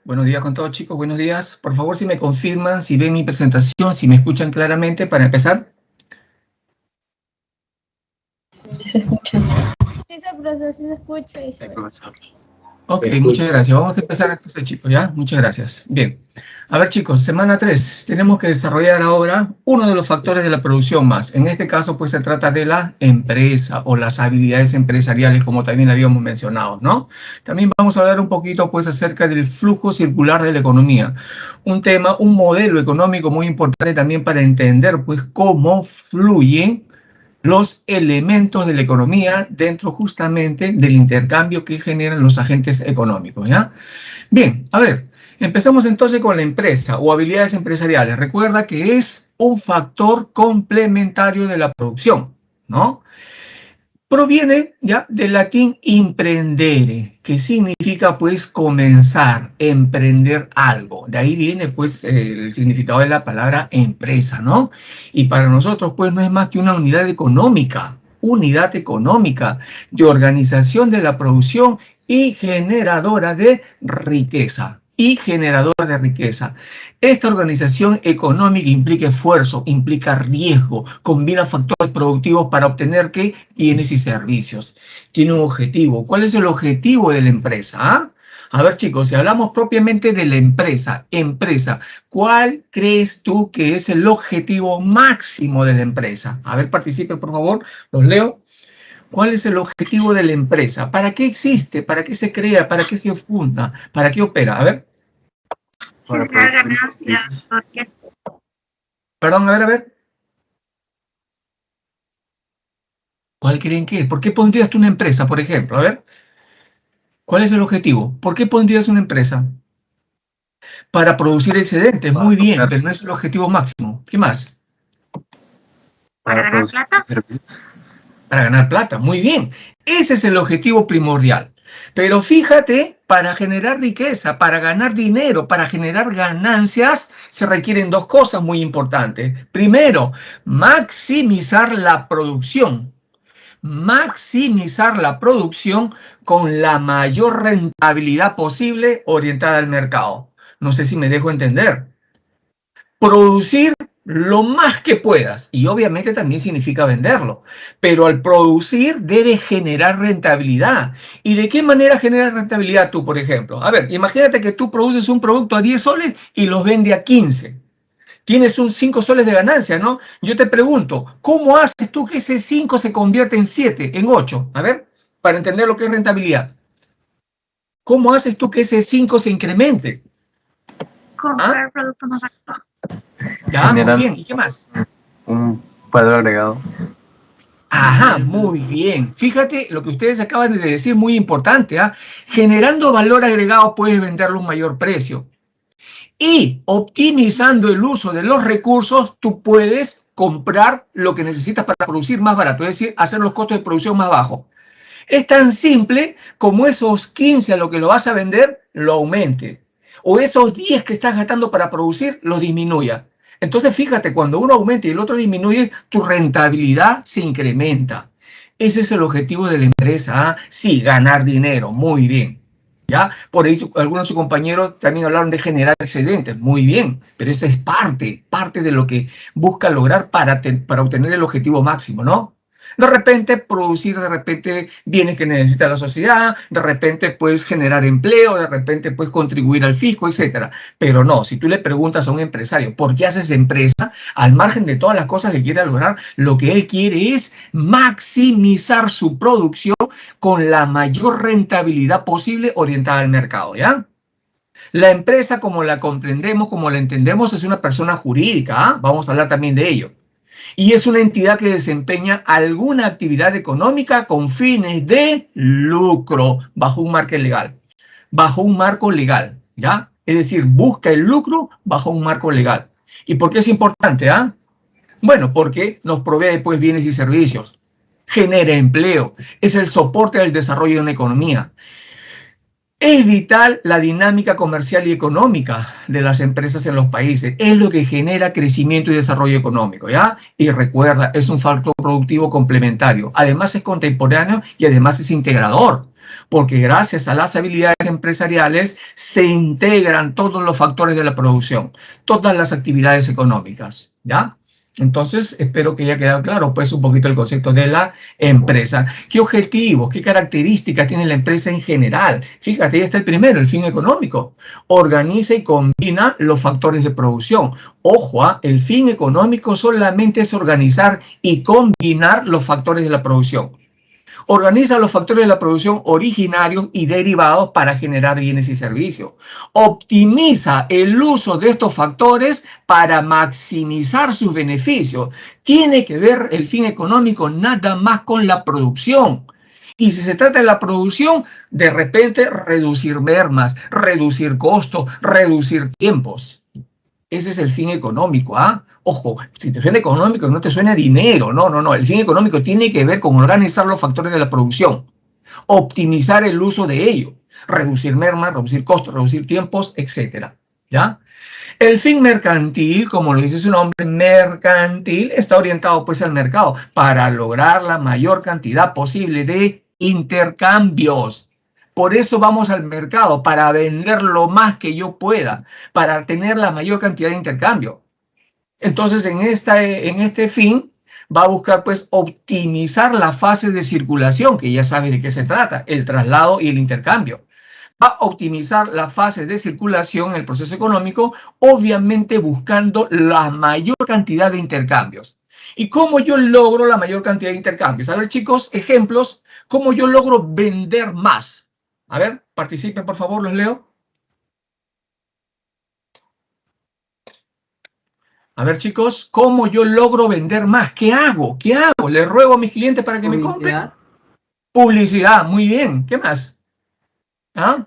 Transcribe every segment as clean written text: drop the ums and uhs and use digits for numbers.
Buenos días con todos, chicos, buenos días. Por favor, si me confirman, si ven mi presentación, si me escuchan claramente para empezar. Sí se escucha. Sí, profesor, sí se escucha y se ve. Ok, muchas gracias. Vamos a empezar entonces, chicos, ¿ya? Muchas gracias. Bien. A ver, chicos, semana 3. Tenemos que desarrollar ahora uno de los factores de la producción más. En este caso, pues, se trata de la empresa o las habilidades empresariales, como también habíamos mencionado, ¿no? También vamos a hablar un poquito, pues, acerca del flujo circular de la economía. Un tema, un modelo económico muy importante también para entender, pues, cómo fluyen los elementos de la economía dentro justamente del intercambio que generan los agentes económicos, ¿ya? Bien, a ver, empezamos entonces con la empresa o habilidades empresariales. Recuerda que es un factor complementario de la producción, ¿no? Proviene ya del latín imprendere, que significa pues comenzar, emprender algo. De ahí viene pues el significado de la palabra empresa, ¿no? Y para nosotros pues no es más que una unidad económica de organización de la producción y generadora de riqueza. Esta organización económica implica esfuerzo, implica riesgo, combina factores productivos para obtener ¿qué? Bienes y servicios. Tiene un objetivo. ¿Cuál es el objetivo de la empresa? ¿Ah? A ver, chicos, si hablamos propiamente de la empresa, ¿cuál crees tú que es el objetivo máximo de la empresa? A ver, participe, por favor, los leo. ¿Cuál es el objetivo de la empresa? ¿Para qué existe? ¿Para qué se crea? ¿Para qué se funda? ¿Para qué opera? A ver. Generar ganancias. Perdón, a ver. ¿Cuál creen que es? ¿Por qué pondrías tú una empresa, por ejemplo? A ver. ¿Cuál es el objetivo? ¿Por qué pondrías una empresa? Para producir excedentes. Muy bien, pero no es el objetivo máximo. ¿Qué más? ¿Para ganar plata? Para ganar plata. Muy bien. Ese es el objetivo primordial. Pero fíjate, para generar riqueza, para ganar dinero, para generar ganancias, se requieren dos cosas muy importantes. Primero, maximizar la producción. Maximizar la producción con la mayor rentabilidad posible orientada al mercado. No sé si me dejo entender. Producir lo más que puedas, y obviamente también significa venderlo, pero al producir debe generar rentabilidad. ¿Y de qué manera generas rentabilidad tú, por ejemplo? A ver, imagínate que tú produces un producto a 10 soles y los vende a 15. Tienes un 5 soles de ganancia, ¿no? Yo te pregunto, ¿cómo haces tú que ese 5 se convierta en 7, en 8? A ver, para entender lo que es rentabilidad. ¿Cómo haces tú que ese 5 se incremente? Comprar productos más baratos. Ya, muy bien. ¿Y qué más? Un valor agregado. Ajá, muy bien. Fíjate lo que ustedes acaban de decir, muy importante. ¿Ah? Generando valor agregado puedes venderlo a un mayor precio. Y optimizando el uso de los recursos, tú puedes comprar lo que necesitas para producir más barato, es decir, hacer los costos de producción más bajos. Es tan simple como esos 15 a lo que lo vas a vender, lo aumente. O esos 10 que estás gastando para producir, lo disminuya. Entonces, fíjate, cuando uno aumenta y el otro disminuye, tu rentabilidad se incrementa. Ese es el objetivo de la empresa. ¿Ah? Sí, ganar dinero. Muy bien. ¿Ya? Por ahí algunos de sus compañeros también hablaron de generar excedentes. Muy bien, pero esa es parte de lo que busca lograr para obtener el objetivo máximo, ¿no? De repente, producir bienes que necesita la sociedad, de repente puedes generar empleo, de repente puedes contribuir al fisco, etc. Pero no, si tú le preguntas a un empresario, ¿por qué haces empresa? Al margen de todas las cosas que quiere lograr, lo que él quiere es maximizar su producción con la mayor rentabilidad posible orientada al mercado, ¿ya? La empresa, como la comprendemos, como la entendemos, es una persona jurídica, ¿ah? Vamos a hablar también de ello. Y es una entidad que desempeña alguna actividad económica con fines de lucro bajo un marco legal. Bajo un marco legal, ¿ya? Es decir, busca el lucro bajo un marco legal. ¿Y por qué es importante, ah? Bueno, porque nos provee pues bienes y servicios, genera empleo, es el soporte del desarrollo de una economía. Es vital la dinámica comercial y económica de las empresas en los países. Es lo que genera crecimiento y desarrollo económico, ¿ya? Y recuerda, es un factor productivo complementario. Además es contemporáneo y además es integrador. porque gracias a las habilidades empresariales se integran todos los factores de la producción, todas las actividades económicas, ¿ya? Entonces, espero que haya quedado claro, pues, un poquito el concepto de la empresa. ¿Qué objetivos, qué características tiene la empresa en general? Fíjate, ahí está el primero, el fin económico. Organiza y combina los factores de producción. Ojo, el fin económico solamente es organizar y combinar los factores de la producción. Organiza los factores de la producción originarios y derivados para generar bienes y servicios. Optimiza el uso de estos factores para maximizar sus beneficios. Tiene que ver el fin económico nada más con la producción. Y si se trata de la producción, de repente reducir mermas, reducir costos, reducir tiempos. Ese es el fin económico, ¿ah? Ojo, si te suena económico, no te suena dinero. No, no, no. El fin económico tiene que ver con organizar los factores de la producción, optimizar el uso de ello, reducir mermas, reducir costos, reducir tiempos, etcétera, ¿ya? El fin mercantil, como lo dice su nombre, mercantil, está orientado pues al mercado para lograr la mayor cantidad posible de intercambios. Por eso vamos al mercado, para vender lo más que yo pueda, para tener la mayor cantidad de intercambio. Entonces, en este fin, va a buscar pues optimizar la fase de circulación, que ya sabe de qué se trata, el traslado y el intercambio. Va a optimizar la fase de circulación en el proceso económico, obviamente buscando la mayor cantidad de intercambios. ¿Y cómo yo logro la mayor cantidad de intercambios? A ver, chicos, ejemplos, ¿cómo yo logro vender más? A ver, participen, por favor, los leo. A ver, chicos, ¿cómo yo logro vender más? ¿Qué hago? ¿Qué hago? ¿Le ruego a mis clientes para que me compren? Publicidad, muy bien. ¿Qué más? ¿Ah?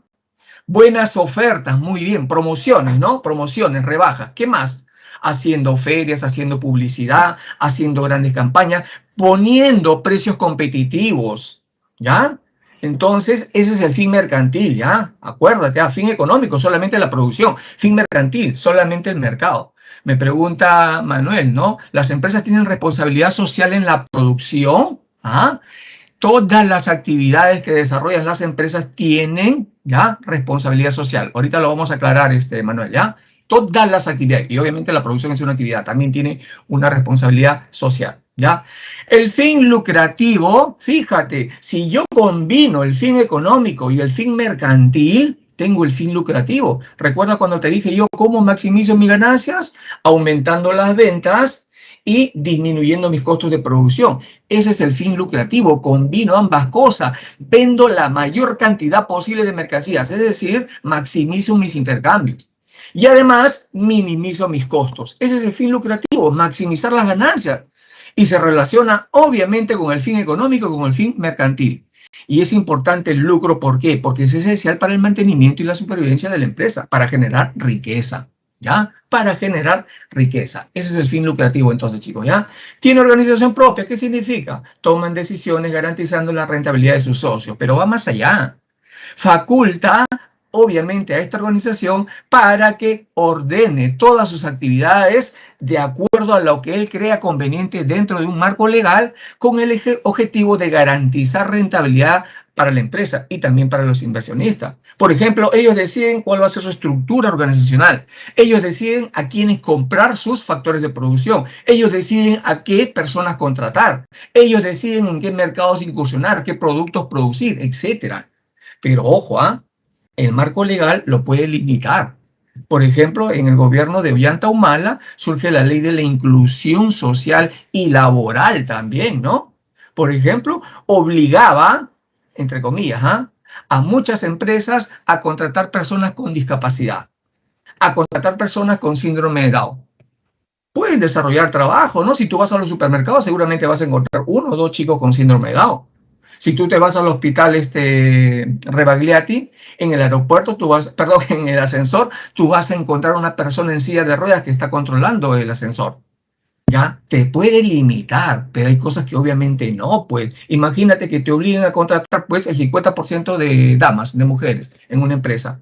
Buenas ofertas, muy bien. Promociones, ¿no? Promociones, rebajas. ¿Qué más? Haciendo ferias, haciendo publicidad, haciendo grandes campañas, poniendo precios competitivos, ¿ya? Entonces, ese es el fin mercantil, ¿ya? Acuérdate, fin económico, solamente la producción. Fin mercantil, solamente el mercado. Me pregunta Manuel, ¿no? ¿Las empresas tienen responsabilidad social en la producción? ¿Ah? Todas las actividades que desarrollan las empresas tienen, ¿ya? Responsabilidad social. Ahorita lo vamos a aclarar, Manuel, ¿ya? Todas las actividades, y obviamente la producción es una actividad, también tiene una responsabilidad social, ¿ya? El fin lucrativo, fíjate, si yo combino el fin económico y el fin mercantil, tengo el fin lucrativo. ¿Recuerda cuando te dije yo cómo maximizo mis ganancias? Aumentando las ventas y disminuyendo mis costos de producción. Ese es el fin lucrativo. Combino ambas cosas. Vendo la mayor cantidad posible de mercancías, es decir, maximizo mis intercambios. Y además, minimizo mis costos. Ese es el fin lucrativo, maximizar las ganancias. Y se relaciona, obviamente, con el fin económico, con el fin mercantil. Y es importante el lucro, ¿por qué? Porque es esencial para el mantenimiento y la supervivencia de la empresa, para generar riqueza, ¿ya? Para generar riqueza. Ese es el fin lucrativo, entonces, chicos, ¿ya? Tiene organización propia, ¿qué significa? Toman decisiones garantizando la rentabilidad de sus socios, pero va más allá. Faculta, obviamente, a esta organización para que ordene todas sus actividades de acuerdo a lo que él crea conveniente dentro de un marco legal con el objetivo de garantizar rentabilidad para la empresa y también para los inversionistas. Por ejemplo, ellos deciden cuál va a ser su estructura organizacional. Ellos deciden a quiénes comprar sus factores de producción. Ellos deciden a qué personas contratar. Ellos deciden en qué mercados incursionar, qué productos producir, etc. Pero ojo, el marco legal lo puede limitar. Por ejemplo, en el gobierno de Ollanta Humala surge la ley de la inclusión social y laboral también, ¿no? Por ejemplo, obligaba, entre comillas, a muchas empresas a contratar personas con discapacidad, a contratar personas con síndrome de Down. Pueden desarrollar trabajo, ¿no? Si tú vas a los supermercados, seguramente vas a encontrar 1 o 2 chicos con síndrome de Down. Si tú te vas al hospital Rebagliati, en el aeropuerto, en el ascensor, tú vas a encontrar una persona en silla de ruedas que está controlando el ascensor. ¿Ya? Te puede limitar, pero hay cosas que obviamente no, pues. Imagínate que te obliguen a contratar, pues, el 50% de damas, de mujeres, en una empresa.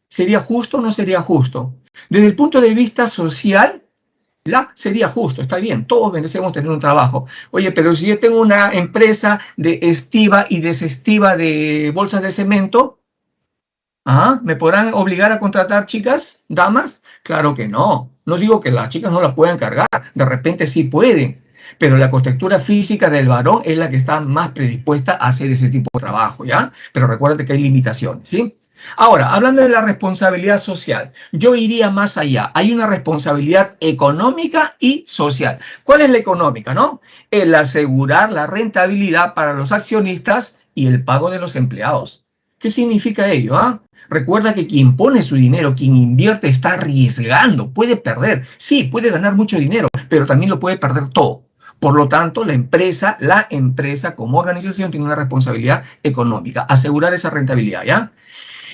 ¿Sería justo o no sería justo? Desde el punto de vista social, La sería justo, está bien, todos merecemos tener un trabajo. Oye, pero si yo tengo una empresa de estiva y desestiva de bolsas de cemento, ¿me podrán obligar a contratar chicas, damas? Claro que no. No digo que las chicas no las puedan cargar, de repente sí pueden, pero la contextura física del varón es la que está más predispuesta a hacer ese tipo de trabajo, ¿ya? Pero recuérdate que hay limitaciones, ¿sí? Ahora, hablando de la responsabilidad social, yo iría más allá. Hay una responsabilidad económica y social. ¿Cuál es la económica, no? El asegurar la rentabilidad para los accionistas y el pago de los empleados. ¿Qué significa ello, Recuerda que quien pone su dinero, quien invierte, está arriesgando, puede perder. Sí, puede ganar mucho dinero, pero también lo puede perder todo. Por lo tanto, la empresa como organización tiene una responsabilidad económica, asegurar esa rentabilidad, ¿ya?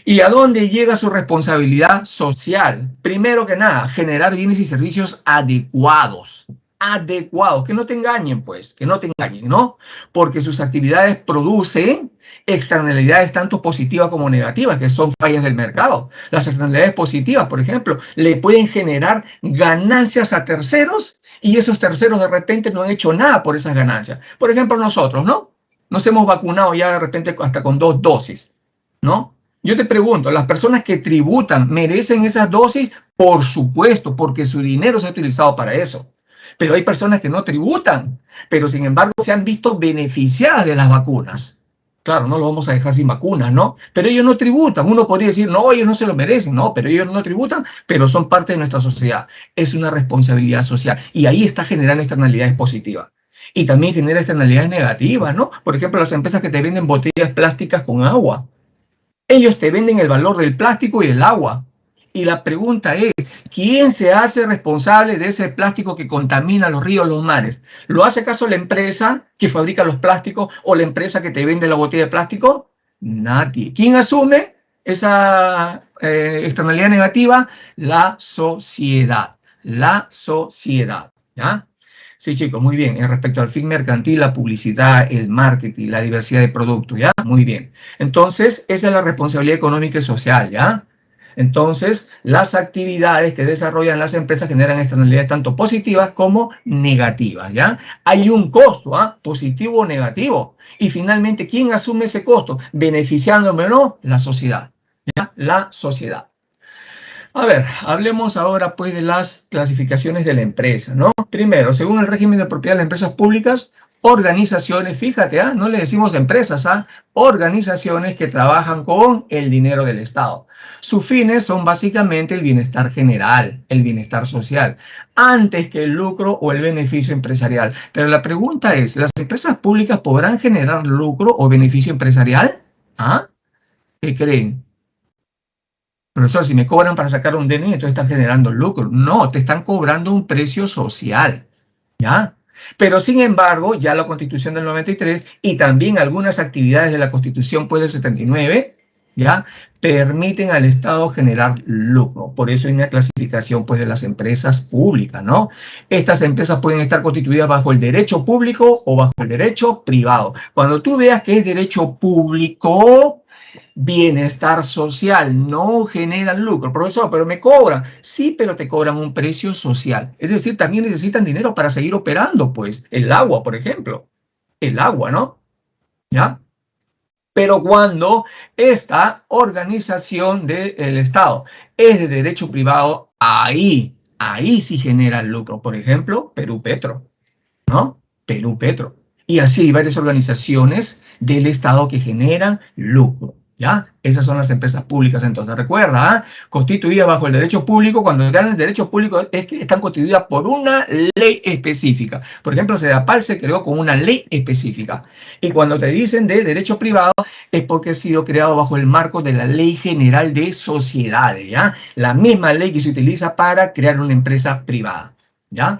¿Y a dónde llega su responsabilidad social? Primero que nada, generar bienes y servicios adecuados. Adecuados, que no te engañen, pues, que no te engañen, ¿no? Porque sus actividades producen externalidades tanto positivas como negativas, que son fallas del mercado. Las externalidades positivas, por ejemplo, le pueden generar ganancias a terceros y esos terceros de repente no han hecho nada por esas ganancias. Por ejemplo, nosotros, ¿no? Nos hemos vacunado ya de repente hasta con 2 dosis, ¿no? Yo te pregunto, ¿las personas que tributan merecen esas dosis? Por supuesto, porque su dinero se ha utilizado para eso. Pero hay personas que no tributan, pero sin embargo se han visto beneficiadas de las vacunas. Claro, no lo vamos a dejar sin vacunas, ¿no? Pero ellos no tributan. Uno podría decir, no, ellos no se lo merecen, no, pero ellos no tributan, pero son parte de nuestra sociedad. Es una responsabilidad social y ahí está generando externalidades positivas. Y también genera externalidades negativas, ¿no? Por ejemplo, las empresas que te venden botellas plásticas con agua. Ellos te venden el valor del plástico y del agua. Y la pregunta es, ¿quién se hace responsable de ese plástico que contamina los ríos, los mares? ¿Lo hace acaso la empresa que fabrica los plásticos o la empresa que te vende la botella de plástico? Nadie. ¿Quién asume esa externalidad negativa? La sociedad. La sociedad. ¿Ya? Sí, chicos, muy bien. Respecto al fin mercantil, la publicidad, el marketing, la diversidad de productos, ¿ya? Muy bien. Entonces, esa es la responsabilidad económica y social, ¿ya? Entonces, las actividades que desarrollan las empresas generan externalidades tanto positivas como negativas, ¿ya? Hay un costo, positivo o negativo. Y finalmente, ¿quién asume ese costo? Beneficiándome o no, la sociedad, ¿ya? La sociedad. A ver, hablemos ahora pues de las clasificaciones de la empresa, ¿no? Primero, según el régimen de propiedad de las empresas públicas, organizaciones, fíjate, no le decimos empresas, organizaciones que trabajan con el dinero del Estado. Sus fines son básicamente el bienestar general, el bienestar social, antes que el lucro o el beneficio empresarial. Pero la pregunta es, ¿las empresas públicas podrán generar lucro o beneficio empresarial? ¿Qué creen? Profesor, si me cobran para sacar un DNI, entonces están generando lucro. No, te están cobrando un precio social, ¿ya? Pero sin embargo, ya la Constitución del 93 y también algunas actividades de la Constitución pues del 79, ¿ya? Permiten al Estado generar lucro. Por eso hay una clasificación pues de las empresas públicas, ¿no? Estas empresas pueden estar constituidas bajo el derecho público o bajo el derecho privado. Cuando tú veas que es derecho público, bienestar social, no generan lucro. Profesor, pero me cobran. Sí, pero te cobran un precio social. Es decir, también necesitan dinero para seguir operando, pues. El agua, por ejemplo. El agua, ¿no? ¿Ya? Pero cuando esta organización del Estado es de derecho privado, ahí sí genera lucro. Por ejemplo, Perú Petro, ¿no? Perú Petro. Y así hay varias organizaciones del Estado que generan lucro, ¿ya? Esas son las empresas públicas, entonces. Recuerda, constituidas bajo el derecho público, cuando están en el derecho público es que están constituidas por una ley específica. Por ejemplo, Sedapal se creó con una ley específica. Y cuando te dicen de derecho privado, es porque ha sido creado bajo el marco de la Ley General de Sociedades, ¿ya? La misma ley que se utiliza para crear una empresa privada, ¿ya?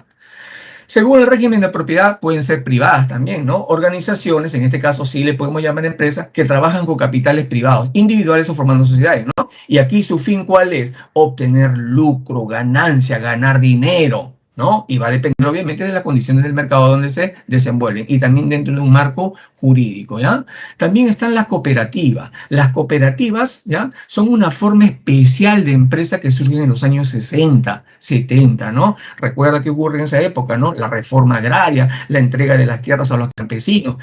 Según el régimen de propiedad, pueden ser privadas también, ¿no? Organizaciones, en este caso sí le podemos llamar empresas, que trabajan con capitales privados, individuales o formando sociedades, ¿no? Y aquí su fin, ¿cuál es? Obtener lucro, ganancia, ganar dinero, ¿no? Y va a depender obviamente de las condiciones del mercado donde se desenvuelven y también dentro de un marco jurídico, ¿ya? También están las cooperativas. Las cooperativas, ¿ya? Son una forma especial de empresa que surgen en los años 60, 70, ¿no? Recuerda que ocurre en esa época, ¿no? La reforma agraria, la entrega de las tierras a los campesinos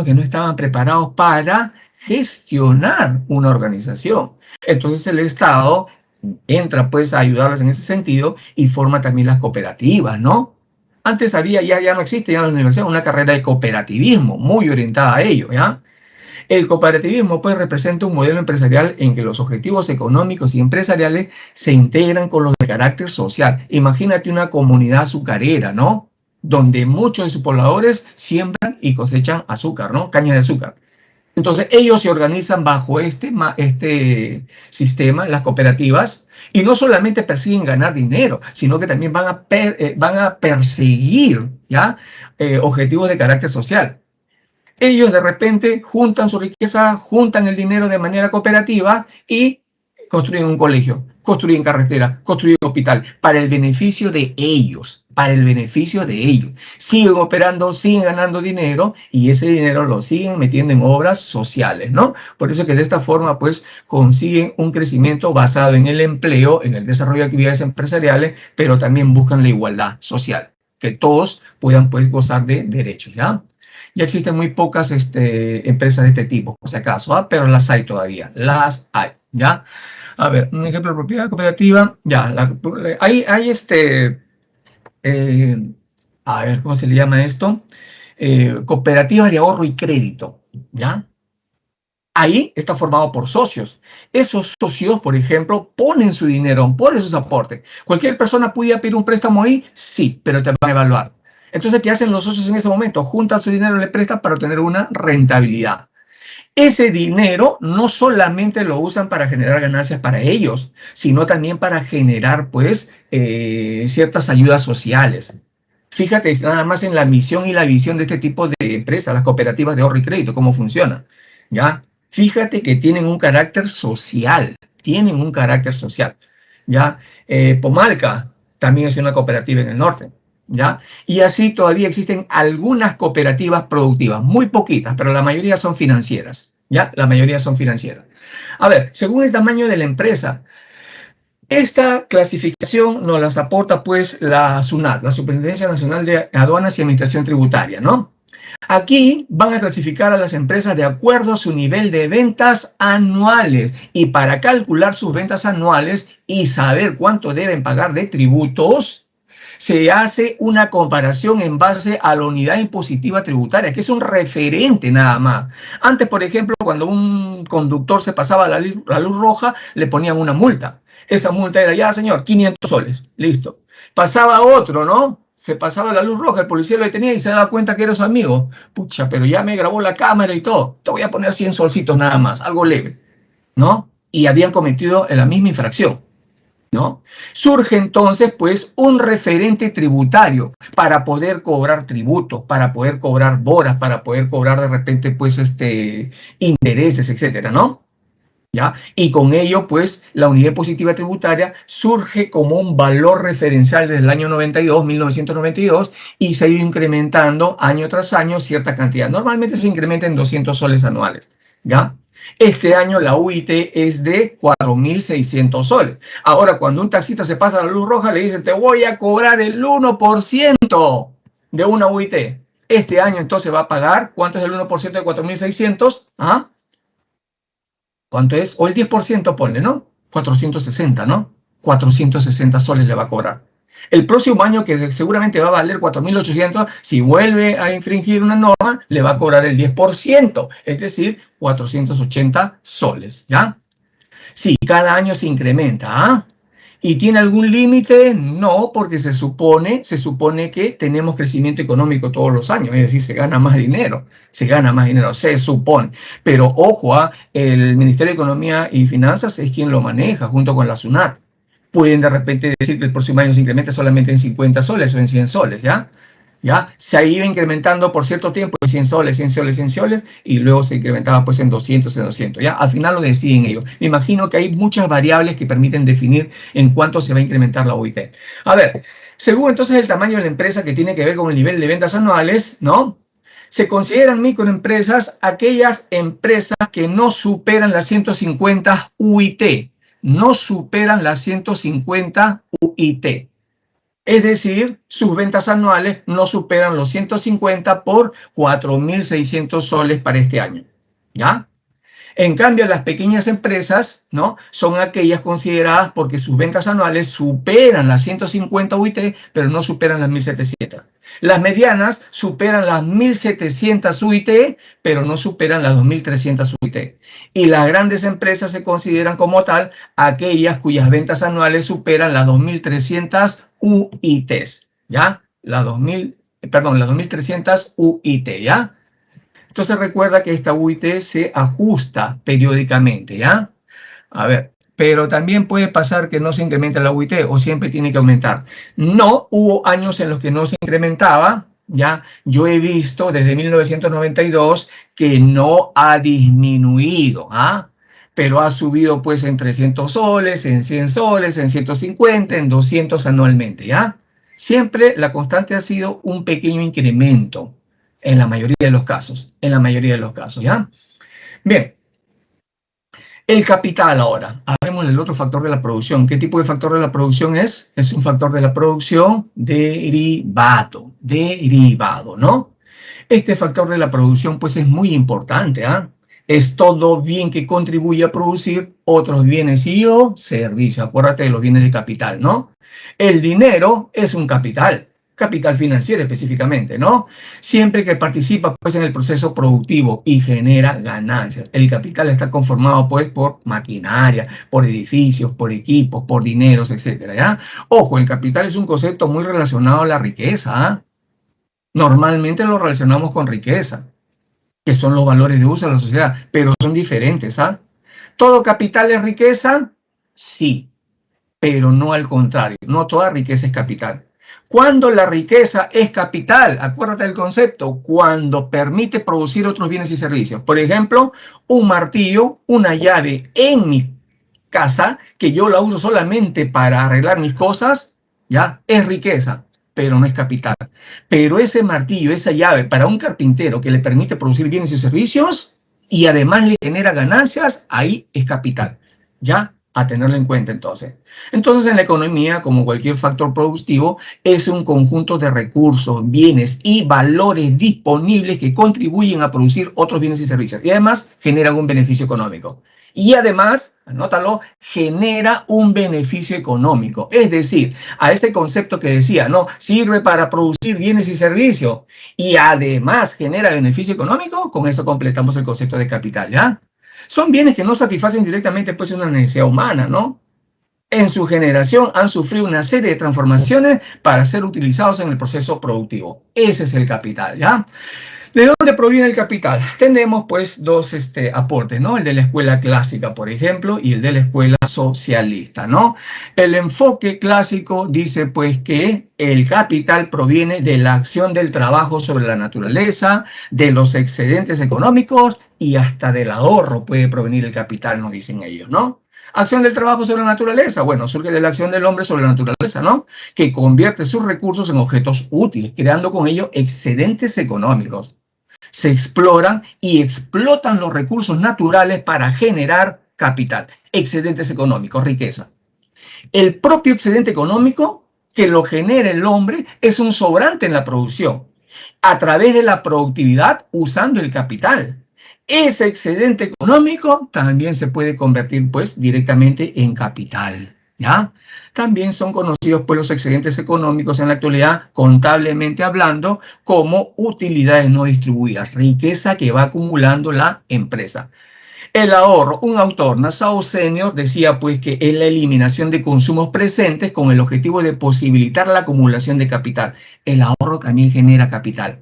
que no estaban preparados para gestionar una organización. Entonces el Estado entra pues a ayudarles en ese sentido y forma también las cooperativas, ¿no? Antes había, ya no existe ya en la universidad, una carrera de cooperativismo muy orientada a ello, ¿ya? El cooperativismo pues representa un modelo empresarial en que los objetivos económicos y empresariales se integran con los de carácter social. Imagínate una comunidad azucarera, ¿no? Donde muchos de sus pobladores siembran y cosechan azúcar, ¿no? Caña de azúcar. Entonces, ellos se organizan bajo este sistema, las cooperativas, y no solamente persiguen ganar dinero, sino que también van a perseguir, ¿ya? Objetivos de carácter social. Ellos de repente juntan su riqueza, juntan el dinero de manera cooperativa y construyen un colegio, construyen carretera, construyen un hospital, para el beneficio de ellos, para el beneficio de ellos. Siguen operando, siguen ganando dinero y ese dinero lo siguen metiendo en obras sociales, ¿no? Por eso que de esta forma, pues, consiguen un crecimiento basado en el empleo, en el desarrollo de actividades empresariales, pero también buscan la igualdad social, que todos puedan, pues, gozar de derechos, ¿ya? Ya existen muy pocas empresas de este tipo, por si acaso, ¿ah? Pero las hay todavía, las hay, ¿ya? A ver, un ejemplo de propiedad cooperativa, ya, hay a ver, ¿cómo se le llama esto? Cooperativas de ahorro y crédito, ¿ya? Ahí está formado por socios. Esos socios, por ejemplo, ponen su dinero, ponen sus aportes. ¿Cualquier persona puede pedir un préstamo ahí? Sí, pero te van a evaluar. Entonces, ¿qué hacen los socios en ese momento? Juntan su dinero y le prestan para obtener una rentabilidad. Ese dinero no solamente lo usan para generar ganancias para ellos, sino también para generar, pues, ciertas ayudas sociales. Fíjate nada más en la misión y la visión de este tipo de empresas, las cooperativas de ahorro y crédito, cómo funcionan, ¿ya? Fíjate que tienen un carácter social, ¿ya? Pomalca también es una cooperativa en el norte, ¿ya? Y así todavía existen algunas cooperativas productivas, muy poquitas, pero la mayoría son financieras, ¿ya? La mayoría son financieras. A ver, según el tamaño de la empresa, esta clasificación nos las aporta pues la SUNAT, la Superintendencia Nacional de Aduanas y Administración Tributaria, ¿no? Aquí van a clasificar a las empresas de acuerdo a su nivel de ventas anuales y para calcular sus ventas anuales y saber cuánto deben pagar de tributos, se hace una comparación en base a la unidad impositiva tributaria, que es un referente nada más. Antes, por ejemplo, cuando un conductor se pasaba la luz roja, le ponían una multa. Esa multa era, ya señor, 500 soles, listo. Pasaba otro, ¿no? Se pasaba la luz roja, el policía lo detenía y se daba cuenta que era su amigo. Pucha, pero ya me grabó la cámara y todo. Te voy a poner 100 solcitos nada más, algo leve, ¿no? Y habían cometido la misma infracción, ¿no? Surge entonces, pues, un referente tributario para poder cobrar tributo, para poder cobrar boras, para poder cobrar de repente, pues, intereses, etcétera, ¿no? ¿Ya? Y con ello, pues, la unidad impositiva tributaria surge como un valor referencial desde el año 1992, y se ha ido incrementando año tras año cierta cantidad. Normalmente se incrementa en 200 soles anuales, ¿ya? Este año la UIT es de 4.600 soles. Ahora, cuando un taxista se pasa a la luz roja, le dicen, te voy a cobrar el 1% de una UIT. Este año entonces va a pagar, ¿cuánto es el 1% de 4.600? ¿Ah? ¿Cuánto es? O el 10% pone, ¿no? 460, ¿no? 460 soles le va a cobrar. El próximo año, que seguramente va a valer 4.800, si vuelve a infringir una norma, le va a cobrar el 10%, es decir, 480 soles, ¿ya? Sí, cada año se incrementa, ¿ah? ¿Y tiene algún límite? No, porque se supone que tenemos crecimiento económico todos los años, es decir, se gana más dinero, se supone. Pero ojo, el Ministerio de Economía y Finanzas es quien lo maneja junto con la SUNAT. Pueden de repente decir que el próximo año se incrementa solamente en 50 soles o en 100 soles, ¿ya? ¿ya? Se iba incrementando por cierto tiempo, 100 soles, 100 soles, 100 soles, y luego se incrementaba pues en 200, en 200, ¿ya? Al final lo deciden ellos. Me imagino que hay muchas variables que permiten definir en cuánto se va a incrementar la UIT. A ver, según entonces el tamaño de la empresa que tiene que ver con el nivel de ventas anuales, ¿no? Se consideran microempresas aquellas empresas que no superan las 150 UIT, no superan las 150 UIT. Es decir, sus ventas anuales no superan los 150 por 4.600 soles para este año, ¿ya? En cambio, las pequeñas empresas, ¿no? Son aquellas consideradas porque sus ventas anuales superan las 150 UIT, pero no superan las 1.700. Las medianas superan las 1.700 UIT, pero no superan las 2.300 UIT. Y las grandes empresas se consideran como tal aquellas cuyas ventas anuales superan las 2.300 UITs, ¿ya? Las 2.300 UIT, ¿ya? Entonces recuerda que esta UIT se ajusta periódicamente, ¿ya? A ver, pero también puede pasar que no se incremente la UIT o siempre tiene que aumentar. No, hubo años en los que no se incrementaba, ¿ya? Yo he visto desde 1992 que no ha disminuido, ¿ah? Pero ha subido pues en 300 soles, en 100 soles, en 150, en 200 anualmente, ¿ya? Siempre la constante ha sido un pequeño incremento. En la mayoría de los casos, ¿ya? Bien, el capital ahora. Hablemos del otro factor de la producción. ¿Qué tipo de factor de la producción es? Es un factor de la producción derivado, ¿no? Este factor de la producción, pues, es muy importante, ¿ah? Es todo bien que contribuye a producir otros bienes y o servicios. Acuérdate de los bienes de capital, ¿no? El dinero es un capital financiero específicamente, ¿no? Siempre que participa pues en el proceso productivo y genera ganancias. El capital está conformado pues por maquinaria, por edificios, por equipos, por dineros, etcétera, ¿ya? Ojo, el capital es un concepto muy relacionado a la riqueza, ¿eh? Normalmente lo relacionamos con riqueza, que son los valores de uso de la sociedad, pero son diferentes, ¿ah? ¿Todo capital es riqueza? Sí, pero no al contrario. No toda riqueza es capital. Cuando la riqueza es capital, acuérdate del concepto, cuando permite producir otros bienes y servicios. Por ejemplo, un martillo, una llave en mi casa, que yo la uso solamente para arreglar mis cosas, ya, es riqueza, pero no es capital. Pero ese martillo, esa llave, para un carpintero que le permite producir bienes y servicios, y además le genera ganancias, ahí es capital, ¿ya? A tenerlo en cuenta entonces. Entonces en la economía, como cualquier factor productivo, es un conjunto de recursos, bienes y valores disponibles que contribuyen a producir otros bienes y servicios y además generan un beneficio económico. Y además, anótalo, genera un beneficio económico. Es decir, a ese concepto que decía, ¿no? Sirve para producir bienes y servicios y además genera beneficio económico, con eso completamos el concepto de capital, ¿ya? Son bienes que no satisfacen directamente pues una necesidad humana, ¿no? En su generación han sufrido una serie de transformaciones para ser utilizados en el proceso productivo. Ese es el capital, ¿ya? ¿De dónde proviene el capital? Tenemos pues dos aportes, ¿no? El de la escuela clásica, por ejemplo, y el de la escuela socialista, ¿no? El enfoque clásico dice pues que el capital proviene de la acción del trabajo sobre la naturaleza, de los excedentes económicos y hasta del ahorro puede provenir el capital, nos dicen ellos, ¿no? Acción del trabajo sobre la naturaleza, bueno, surge de la acción del hombre sobre la naturaleza, ¿no? Que convierte sus recursos en objetos útiles, creando con ello excedentes económicos. Se exploran y explotan los recursos naturales para generar capital, excedentes económicos, riqueza. El propio excedente económico que lo genera el hombre es un sobrante en la producción, a través de la productividad usando el capital. Ese excedente económico también se puede convertir pues directamente en capital, ¿ya? También son conocidos pues los excedentes económicos en la actualidad, contablemente hablando, como utilidades no distribuidas, riqueza que va acumulando la empresa. El ahorro, un autor, Nassau Senior, decía pues que es la eliminación de consumos presentes con el objetivo de posibilitar la acumulación de capital. El ahorro también genera capital,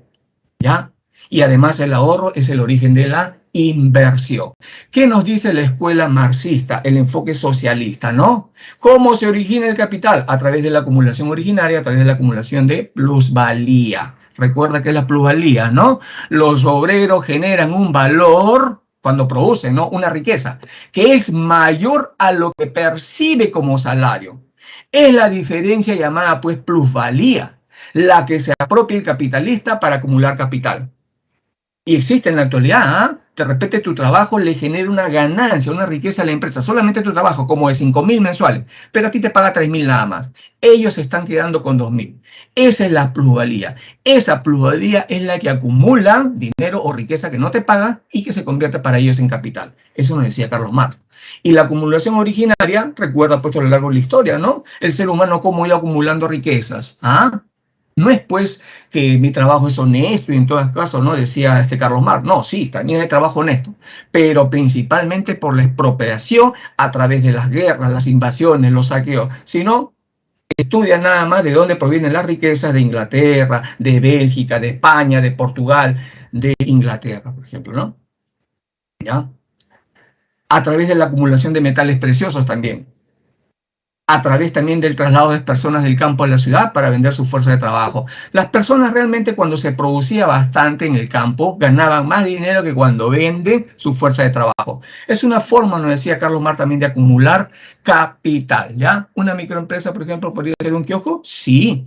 ¿ya? Y además el ahorro es el origen de la inversión. ¿Qué nos dice la escuela marxista, el enfoque socialista, no? ¿Cómo se origina el capital? A través de la acumulación originaria, a través de la acumulación de plusvalía. Recuerda que es la plusvalía, ¿no? Los obreros generan un valor cuando producen, ¿no? Una riqueza que es mayor a lo que percibe como salario. Es la diferencia llamada, pues, plusvalía, la que se apropia el capitalista para acumular capital. Y existe en la actualidad, de repente tu trabajo le genera una ganancia, una riqueza a la empresa, solamente tu trabajo, como de 5.000 mensuales, pero a ti te paga 3.000 nada más. Ellos se están quedando con 2.000. Esa es la plusvalía. Esa plusvalía es la que acumulan dinero o riqueza que no te pagan y que se convierte para ellos en capital. Eso nos decía Carlos Marx. Y la acumulación originaria, recuerda pues a lo largo de la historia, ¿no? El ser humano cómo iba acumulando riquezas, ¿ah? No es pues que mi trabajo es honesto y en todas casos, ¿no? Decía Carlos Marx. No, sí, también hay trabajo honesto, pero principalmente por la expropiación a través de las guerras, las invasiones, los saqueos. Si no, estudia nada más de dónde provienen las riquezas de Inglaterra, de Bélgica, de España, de Portugal, de Inglaterra, por ejemplo, ¿no? ¿Ya? A través de la acumulación de metales preciosos también. A través también del traslado de personas del campo a la ciudad para vender su fuerza de trabajo. Las personas realmente cuando se producía bastante en el campo ganaban más dinero que cuando venden su fuerza de trabajo. Es una forma, nos decía Carlos Marx, también de acumular capital, ¿ya? ¿Una microempresa, por ejemplo, podría ser un kiosco? Sí,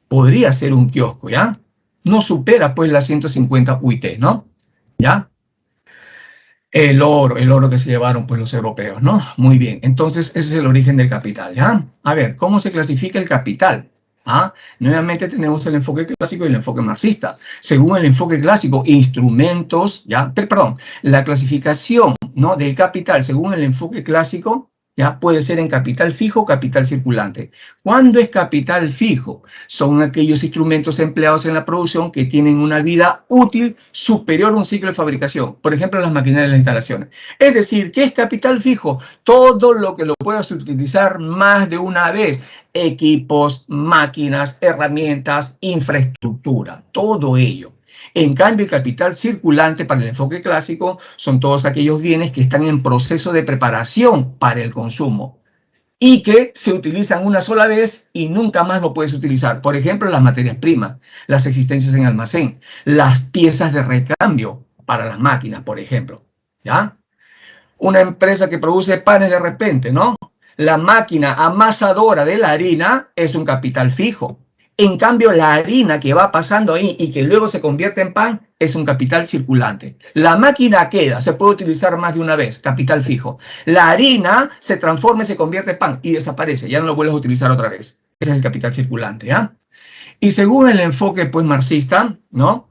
podría ser un kiosco, ¿ya? No supera pues las 150 UIT, ¿no? ¿Ya? El oro que se llevaron pues los europeos, ¿no? Muy bien, entonces ese es el origen del capital, ¿ya? A ver, ¿cómo se clasifica el capital? ¿Ah? Nuevamente tenemos el enfoque clásico y el enfoque marxista. Según el enfoque clásico, instrumentos, ¿ya? Perdón, la clasificación, ¿no? del capital según el enfoque clásico, ¿ya? Puede ser en capital fijo o capital circulante. ¿Cuándo es capital fijo? Son aquellos instrumentos empleados en la producción que tienen una vida útil superior a un ciclo de fabricación. Por ejemplo, las maquinarias y las instalaciones. Es decir, ¿qué es capital fijo? Todo lo que lo puedas utilizar más de una vez. Equipos, máquinas, herramientas, infraestructura, todo ello. En cambio, el capital circulante para el enfoque clásico son todos aquellos bienes que están en proceso de preparación para el consumo y que se utilizan una sola vez y nunca más lo puedes utilizar. Por ejemplo, las materias primas, las existencias en almacén, las piezas de recambio para las máquinas, por ejemplo, ¿ya? Una empresa que produce panes de repente, ¿no? La máquina amasadora de la harina es un capital fijo. En cambio, la harina que va pasando ahí y que luego se convierte en pan es un capital circulante. La máquina queda, se puede utilizar más de una vez, capital fijo. La harina se transforma y se convierte en pan y desaparece, ya no lo vuelves a utilizar otra vez. Ese es el capital circulante, ¿ah? Y según el enfoque pues marxista, ¿no?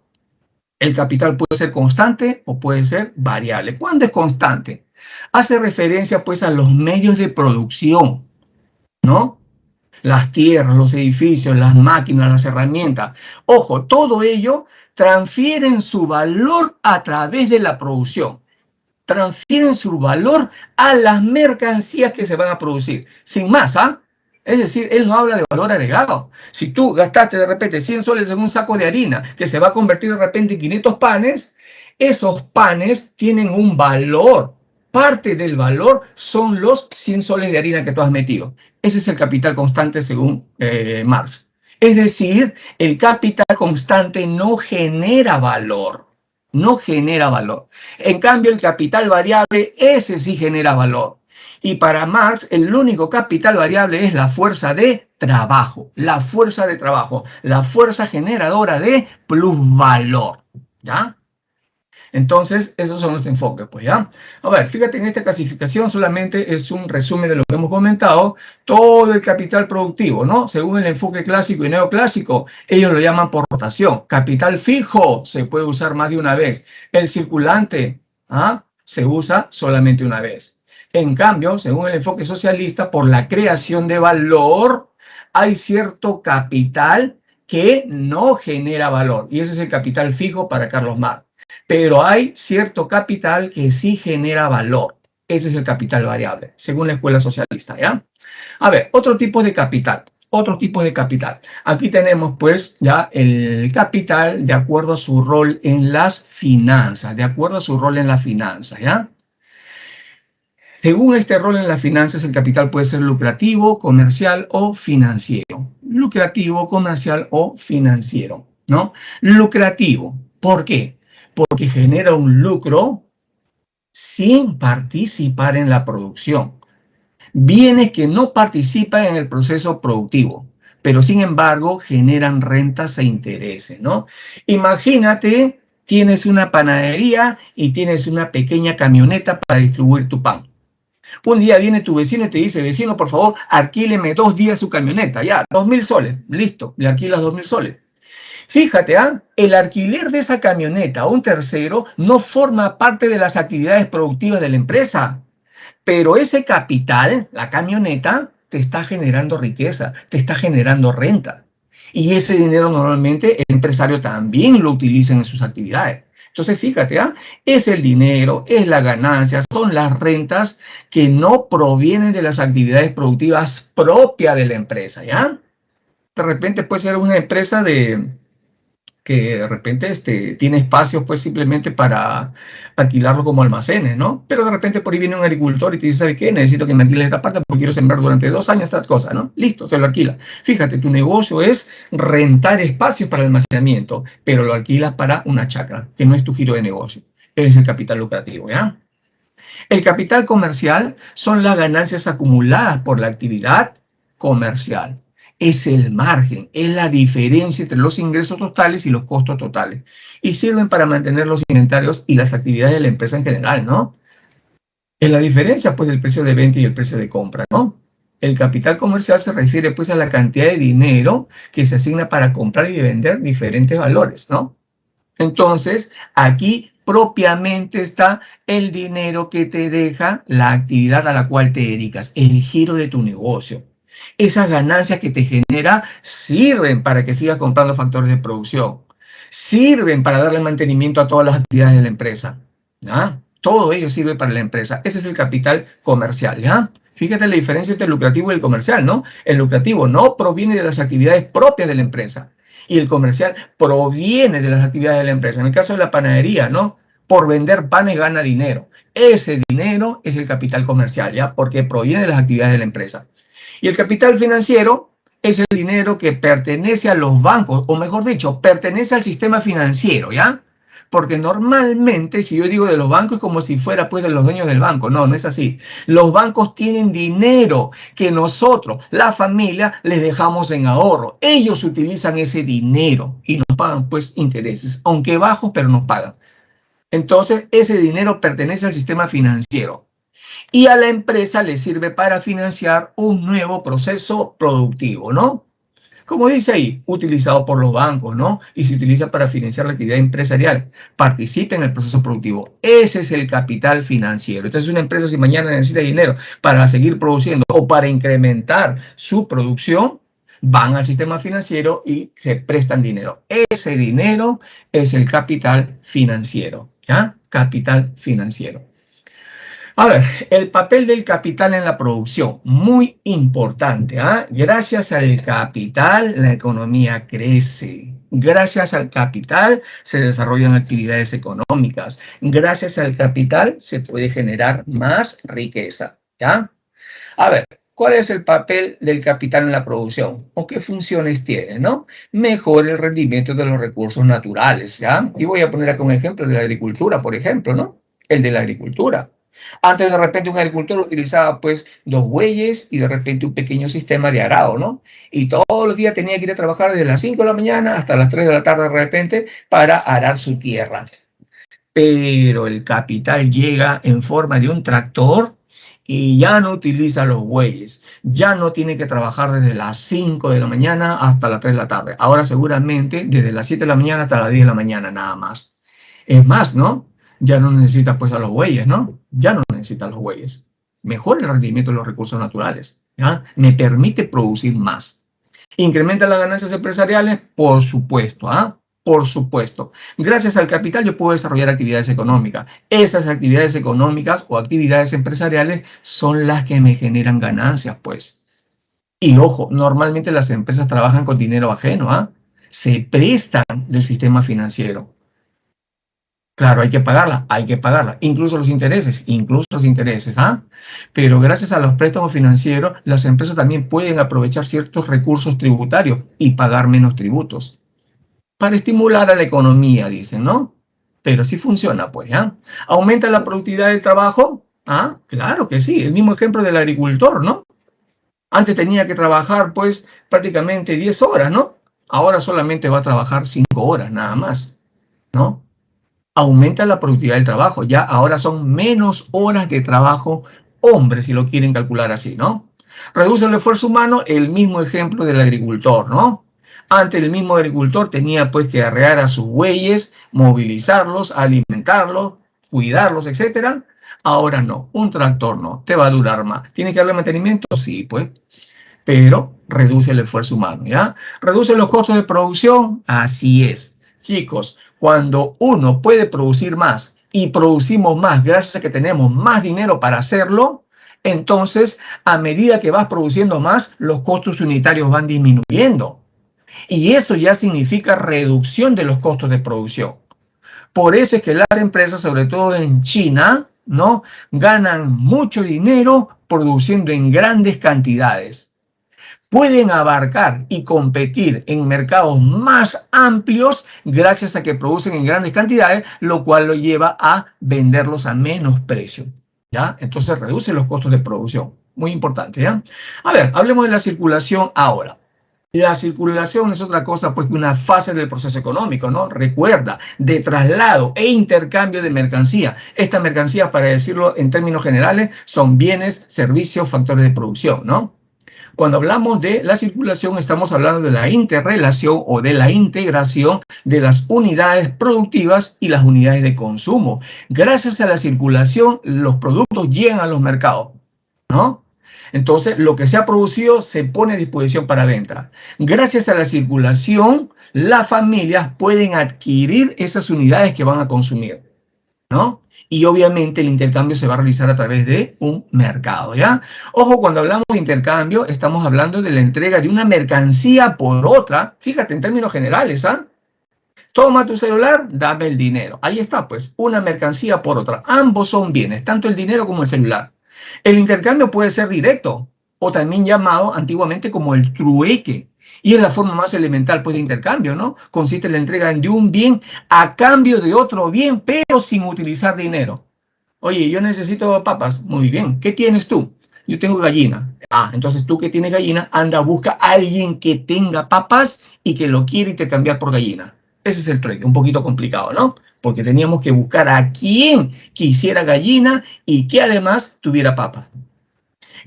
El capital puede ser constante o puede ser variable. ¿Cuándo es constante? Hace referencia pues a los medios de producción, ¿no? Las tierras, los edificios, las máquinas, las herramientas. Ojo, todo ello transfieren su valor a través de la producción. Transfieren su valor a las mercancías que se van a producir. Sin más, ¿ah? Es decir, él no habla de valor agregado. Si tú gastaste de repente 100 soles en un saco de harina que se va a convertir de repente en 500 panes, esos panes tienen un valor. Parte del valor son los 100 soles de harina que tú has metido. Ese es el capital constante según Marx. Es decir, el capital constante no genera valor. No genera valor. En cambio, el capital variable, ese sí genera valor. Y para Marx, el único capital variable es la fuerza de trabajo. La fuerza de trabajo. La fuerza generadora de plusvalor. ¿Ya? Entonces, esos son los enfoques, pues, ¿ya? A ver, fíjate, en esta clasificación solamente es un resumen de lo que hemos comentado. Todo el capital productivo, ¿no? Según el enfoque clásico y neoclásico, ellos lo llaman por rotación. Capital fijo se puede usar más de una vez. El circulante, ¿ah? Se usa solamente una vez. En cambio, según el enfoque socialista, por la creación de valor, hay cierto capital que no genera valor. Y ese es el capital fijo para Carlos Marx. Pero hay cierto capital que sí genera valor. Ese es el capital variable, según la escuela socialista, ¿ya? A ver, otro tipo de capital. Otro tipo de capital. Aquí tenemos, pues, ya el capital de acuerdo a su rol en las finanzas. De acuerdo a su rol en las finanzas, ¿ya? Según este rol en las finanzas, el capital puede ser lucrativo, comercial o financiero. Lucrativo, comercial o financiero, ¿no? Lucrativo. ¿Por qué? Porque genera un lucro sin participar en la producción. Bienes que no participan en el proceso productivo, pero sin embargo generan rentas e intereses, ¿no? Imagínate, tienes una panadería y tienes una pequeña camioneta para distribuir tu pan. Un día viene tu vecino y te dice, vecino, por favor, alquíleme 2 días su camioneta, ya, 2.000 soles, listo, le alquilas 2.000 soles. Fíjate, el alquiler de esa camioneta a un tercero no forma parte de las actividades productivas de la empresa, pero ese capital, la camioneta, te está generando riqueza, te está generando renta. Y ese dinero normalmente el empresario también lo utiliza en sus actividades. Entonces, fíjate, es el dinero, es la ganancia, son las rentas que no provienen de las actividades productivas propias de la empresa, ¿ya? De repente puede ser una empresa que de repente tiene espacios pues simplemente para alquilarlo como almacenes, ¿no? Pero de repente por ahí viene un agricultor y te dice, ¿sabe qué? Necesito que me alquiles esta parte porque quiero sembrar durante 2 años esta cosa, ¿no? Listo, se lo alquila. Fíjate, tu negocio es rentar espacios para almacenamiento, pero lo alquilas para una chacra, que no es tu giro de negocio. Es el capital lucrativo, ¿ya? El capital comercial son las ganancias acumuladas por la actividad comercial. Es el margen, es la diferencia entre los ingresos totales y los costos totales. Y sirven para mantener los inventarios y las actividades de la empresa en general, ¿no? Es la diferencia, pues, del precio de venta y el precio de compra, ¿no? El capital comercial se refiere, pues, a la cantidad de dinero que se asigna para comprar y vender diferentes valores, ¿no? Entonces, aquí propiamente está el dinero que te deja la actividad a la cual te dedicas, el giro de tu negocio. Esas ganancias que te genera sirven para que sigas comprando factores de producción, sirven para darle mantenimiento a todas las actividades de la empresa, ¿ya? Todo ello sirve para la empresa. Ese es el capital comercial, ¿ya? Fíjate la diferencia entre el lucrativo y el comercial, ¿no? El lucrativo no proviene de las actividades propias de la empresa y el comercial proviene de las actividades de la empresa. En el caso de la panadería, ¿no? Por vender panes gana dinero. Ese dinero es el capital comercial, ¿ya? Porque proviene de las actividades de la empresa. Y el capital financiero es el dinero que pertenece a los bancos, o mejor dicho, pertenece al sistema financiero, ¿ya? Porque normalmente, si yo digo de los bancos, es como si fuera pues de los dueños del banco. No, no es así. Los bancos tienen dinero que nosotros, la familia, les dejamos en ahorro. Ellos utilizan ese dinero y nos pagan pues intereses, aunque bajos, pero nos pagan. Entonces, ese dinero pertenece al sistema financiero. Y a la empresa le sirve para financiar un nuevo proceso productivo, ¿no? Como dice ahí, utilizado por los bancos, ¿no? Y se utiliza para financiar la actividad empresarial. Participa en el proceso productivo. Ese es el capital financiero. Entonces, una empresa, si mañana necesita dinero para seguir produciendo o para incrementar su producción, van al sistema financiero y se prestan dinero. Ese dinero es el capital financiero, ¿ya? Capital financiero. A ver, el papel del capital en la producción, muy importante. Gracias al capital, la economía crece. Gracias al capital se desarrollan actividades económicas. Gracias al capital se puede generar más riqueza, ¿ya? A ver, ¿cuál es el papel del capital en la producción? ¿O qué funciones tiene, no? Mejora el rendimiento de los recursos naturales, ¿ya? Y voy a poner acá un ejemplo de la agricultura, por ejemplo, ¿no? El de la agricultura. Antes de repente un agricultor utilizaba pues 2 bueyes y de repente un pequeño sistema de arado, ¿no? Y todos los días tenía que ir a trabajar desde las 5 de la mañana hasta las 3 de la tarde de repente para arar su tierra. Pero el capital llega en forma de un tractor y ya no utiliza los bueyes. Ya no tiene que trabajar desde las 5 de la mañana hasta las 3 de la tarde. Ahora seguramente desde las 7 de la mañana hasta las 10 de la mañana nada más. Es más, ¿no? Ya no necesita pues a los bueyes, ¿no? Ya no necesita los bueyes. Mejora el rendimiento de los recursos naturales, ¿ya? Me permite producir más. ¿Incrementa las ganancias empresariales? Por supuesto, Por supuesto. Gracias al capital yo puedo desarrollar actividades económicas. Esas actividades económicas o actividades empresariales son las que me generan ganancias, pues. Y ojo, normalmente las empresas trabajan con dinero ajeno, Se prestan del sistema financiero. Claro, hay que pagarla, incluso los intereses, Pero gracias a los préstamos financieros, las empresas también pueden aprovechar ciertos recursos tributarios y pagar menos tributos. para estimular a la economía, dicen, ¿no? Pero sí funciona, pues, ¿ya? ¿Aumenta la productividad del trabajo? Ah, claro que sí, el mismo ejemplo del agricultor, ¿no? Antes tenía que trabajar, pues, prácticamente 10 horas, ¿no? Ahora solamente va a trabajar 5 horas, nada más, ¿no? Aumenta la productividad del trabajo, ya ahora son menos horas de trabajo hombre, si lo quieren calcular así, ¿no? Reduce el esfuerzo humano, el mismo ejemplo del agricultor, ¿no? Antes el mismo agricultor tenía pues que arrear a sus bueyes, movilizarlos, alimentarlos, cuidarlos, etcétera. Ahora no, un tractor no, te va a durar más. ¿Tiene que darle mantenimiento? Sí, pues, pero reduce el esfuerzo humano, ¿ya? ¿Reduce los costos de producción? Así es. Chicos, cuando uno puede producir más y producimos más gracias a que tenemos más dinero para hacerlo, entonces a medida que vas produciendo más, los costos unitarios van disminuyendo. Y eso ya significa reducción de los costos de producción. Por eso es que las empresas, sobre todo en China, ¿no?, ganan mucho dinero produciendo en grandes cantidades. Pueden abarcar y competir en mercados más amplios gracias a que producen en grandes cantidades, lo cual lo lleva a venderlos a menos precio, ¿ya? Entonces reduce los costos de producción. Muy importante, ¿ya? A ver, hablemos de la circulación ahora. La circulación es otra cosa pues que una fase del proceso económico, ¿no? Recuerda, de traslado e intercambio de mercancía. Estas mercancías, para decirlo en términos generales, son bienes, servicios, factores de producción, ¿no? Cuando hablamos de la circulación, estamos hablando de la interrelación o de la integración de las unidades productivas y las unidades de consumo. Gracias a la circulación, los productos llegan a los mercados, ¿no? Entonces, lo que se ha producido se pone a disposición para venta. Gracias a la circulación, las familias pueden adquirir esas unidades que van a consumir, ¿no? Y obviamente el intercambio se va a realizar a través de un mercado, ¿ya? Ojo, cuando hablamos de intercambio, estamos hablando de la entrega de una mercancía por otra. Fíjate, en términos generales, ¿ah? Toma tu celular, dame el dinero. Ahí está, pues, una mercancía por otra. Ambos son bienes, tanto el dinero como el celular. El intercambio puede ser directo o también llamado antiguamente como el trueque. Y es la forma más elemental pues, de intercambio, ¿no? Consiste en la entrega de un bien a cambio de otro bien, pero sin utilizar dinero. Oye, yo necesito papas. Muy bien. ¿Qué tienes tú? Yo tengo gallina. Ah, entonces tú que tienes gallina, anda, busca a alguien que tenga papas y que lo quiera intercambiar por gallina. Ese es el trueque. Un poquito complicado, ¿no? Porque teníamos que buscar a quien quisiera gallina y que además tuviera papas.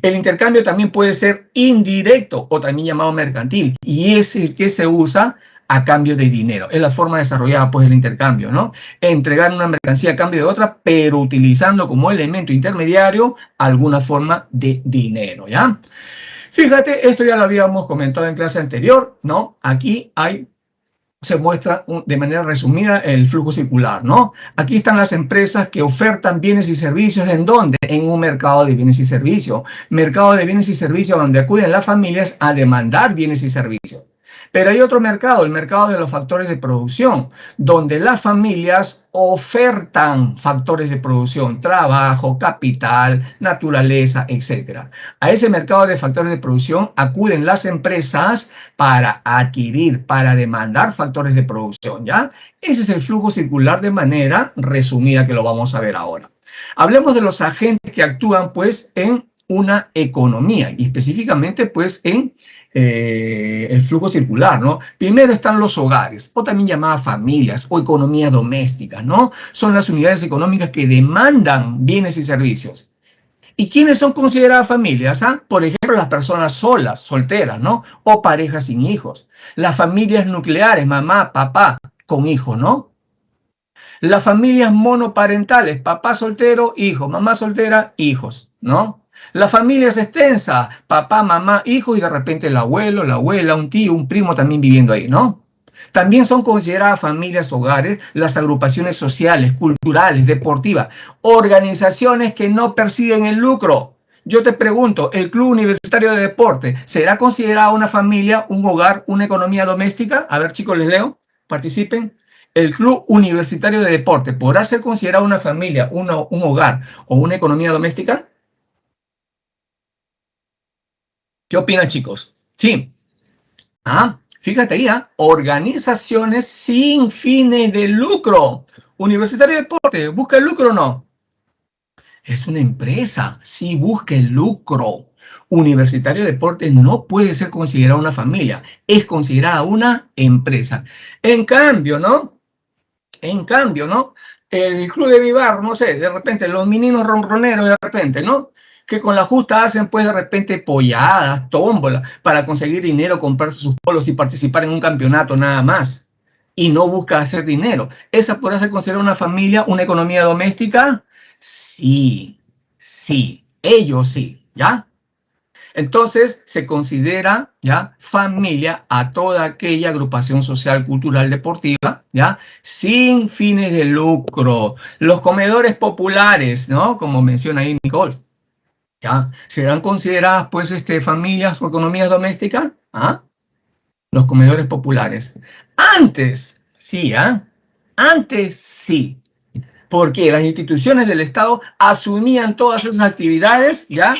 El intercambio también puede ser indirecto o también llamado mercantil y es el que se usa a cambio de dinero. Es la forma desarrollada pues el intercambio, ¿no? Entregar una mercancía a cambio de otra, pero utilizando como elemento intermediario alguna forma de dinero, ¿ya? Fíjate, esto ya lo habíamos comentado en clase anterior, ¿no? Aquí se muestra de manera resumida el flujo circular, ¿no? Aquí están las empresas que ofertan bienes y servicios. ¿En dónde? En un mercado de bienes y servicios. Mercado de bienes y servicios donde acuden las familias a demandar bienes y servicios. Pero hay otro mercado, el mercado de los factores de producción, donde las familias ofertan factores de producción, trabajo, capital, naturaleza, etc. A ese mercado de factores de producción acuden las empresas para adquirir, para demandar factores de producción, ¿ya? Ese es el flujo circular de manera resumida que lo vamos a ver ahora. Hablemos de los agentes que actúan, pues, en una economía y específicamente, pues, en el flujo circular, ¿no? Primero están los hogares, o también llamadas familias o economía doméstica, ¿no? Son las unidades económicas que demandan bienes y servicios. ¿Y quiénes son consideradas familias? ¿Ah? Por ejemplo, las personas solas, solteras, ¿no? O parejas sin hijos. Las familias nucleares, mamá, papá, con hijos, ¿no? Las familias monoparentales, papá soltero, hijo, mamá soltera, hijos, ¿no? Las familias extensas, papá, mamá, hijo y de repente el abuelo, la abuela, un tío, un primo también viviendo ahí, ¿no? También son consideradas familias hogares las agrupaciones sociales, culturales, deportivas, organizaciones que no persiguen el lucro. Yo te pregunto, ¿el Club Universitario de Deporte será considerado una familia, un hogar, una economía doméstica? A ver, chicos, les leo, participen. El Club Universitario de Deporte, ¿podrá ser considerado una familia, un hogar o una economía doméstica? ¿Qué opinan, chicos? Sí. Fíjate ahí, organizaciones sin fines de lucro. Universitario de Deporte, ¿busca el lucro o no? Es una empresa, sí busca el lucro. Universitario de Deporte no puede ser considerada una familia, es considerada una empresa. En cambio, ¿no? El club de Vivar, no sé, de repente los meninos ronroneros de repente, ¿no? Que con la justa hacen pues de repente polladas, tómbola, para conseguir dinero, comprarse sus polos y participar en un campeonato nada más. Y no busca hacer dinero. ¿Esa podrá ser considerada una familia, una economía doméstica? Sí, ellos sí, ¿ya? Entonces se considera, ¿ya?, familia a toda aquella agrupación social, cultural, deportiva, ¿ya?, sin fines de lucro. Los comedores populares, ¿no?, como menciona ahí Nicole, ¿ya?, ¿serán consideradas, pues, familias o economías domésticas? Los comedores populares. Antes, sí, antes sí. Porque las instituciones del Estado asumían todas esas actividades, ¿ya?,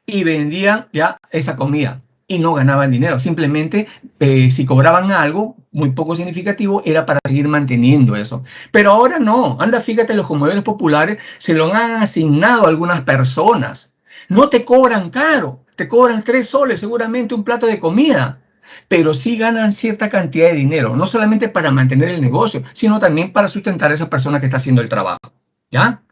y vendían ya esa comida y no ganaban dinero. Simplemente, si cobraban algo muy poco significativo, era para seguir manteniendo eso. Pero ahora no. Anda, fíjate, los comedores populares se lo han asignado a algunas personas. No te cobran caro, te cobran 3 soles seguramente un plato de comida, pero sí ganan cierta cantidad de dinero, no solamente para mantener el negocio, sino también para sustentar a esa persona que está haciendo el trabajo, ¿ya?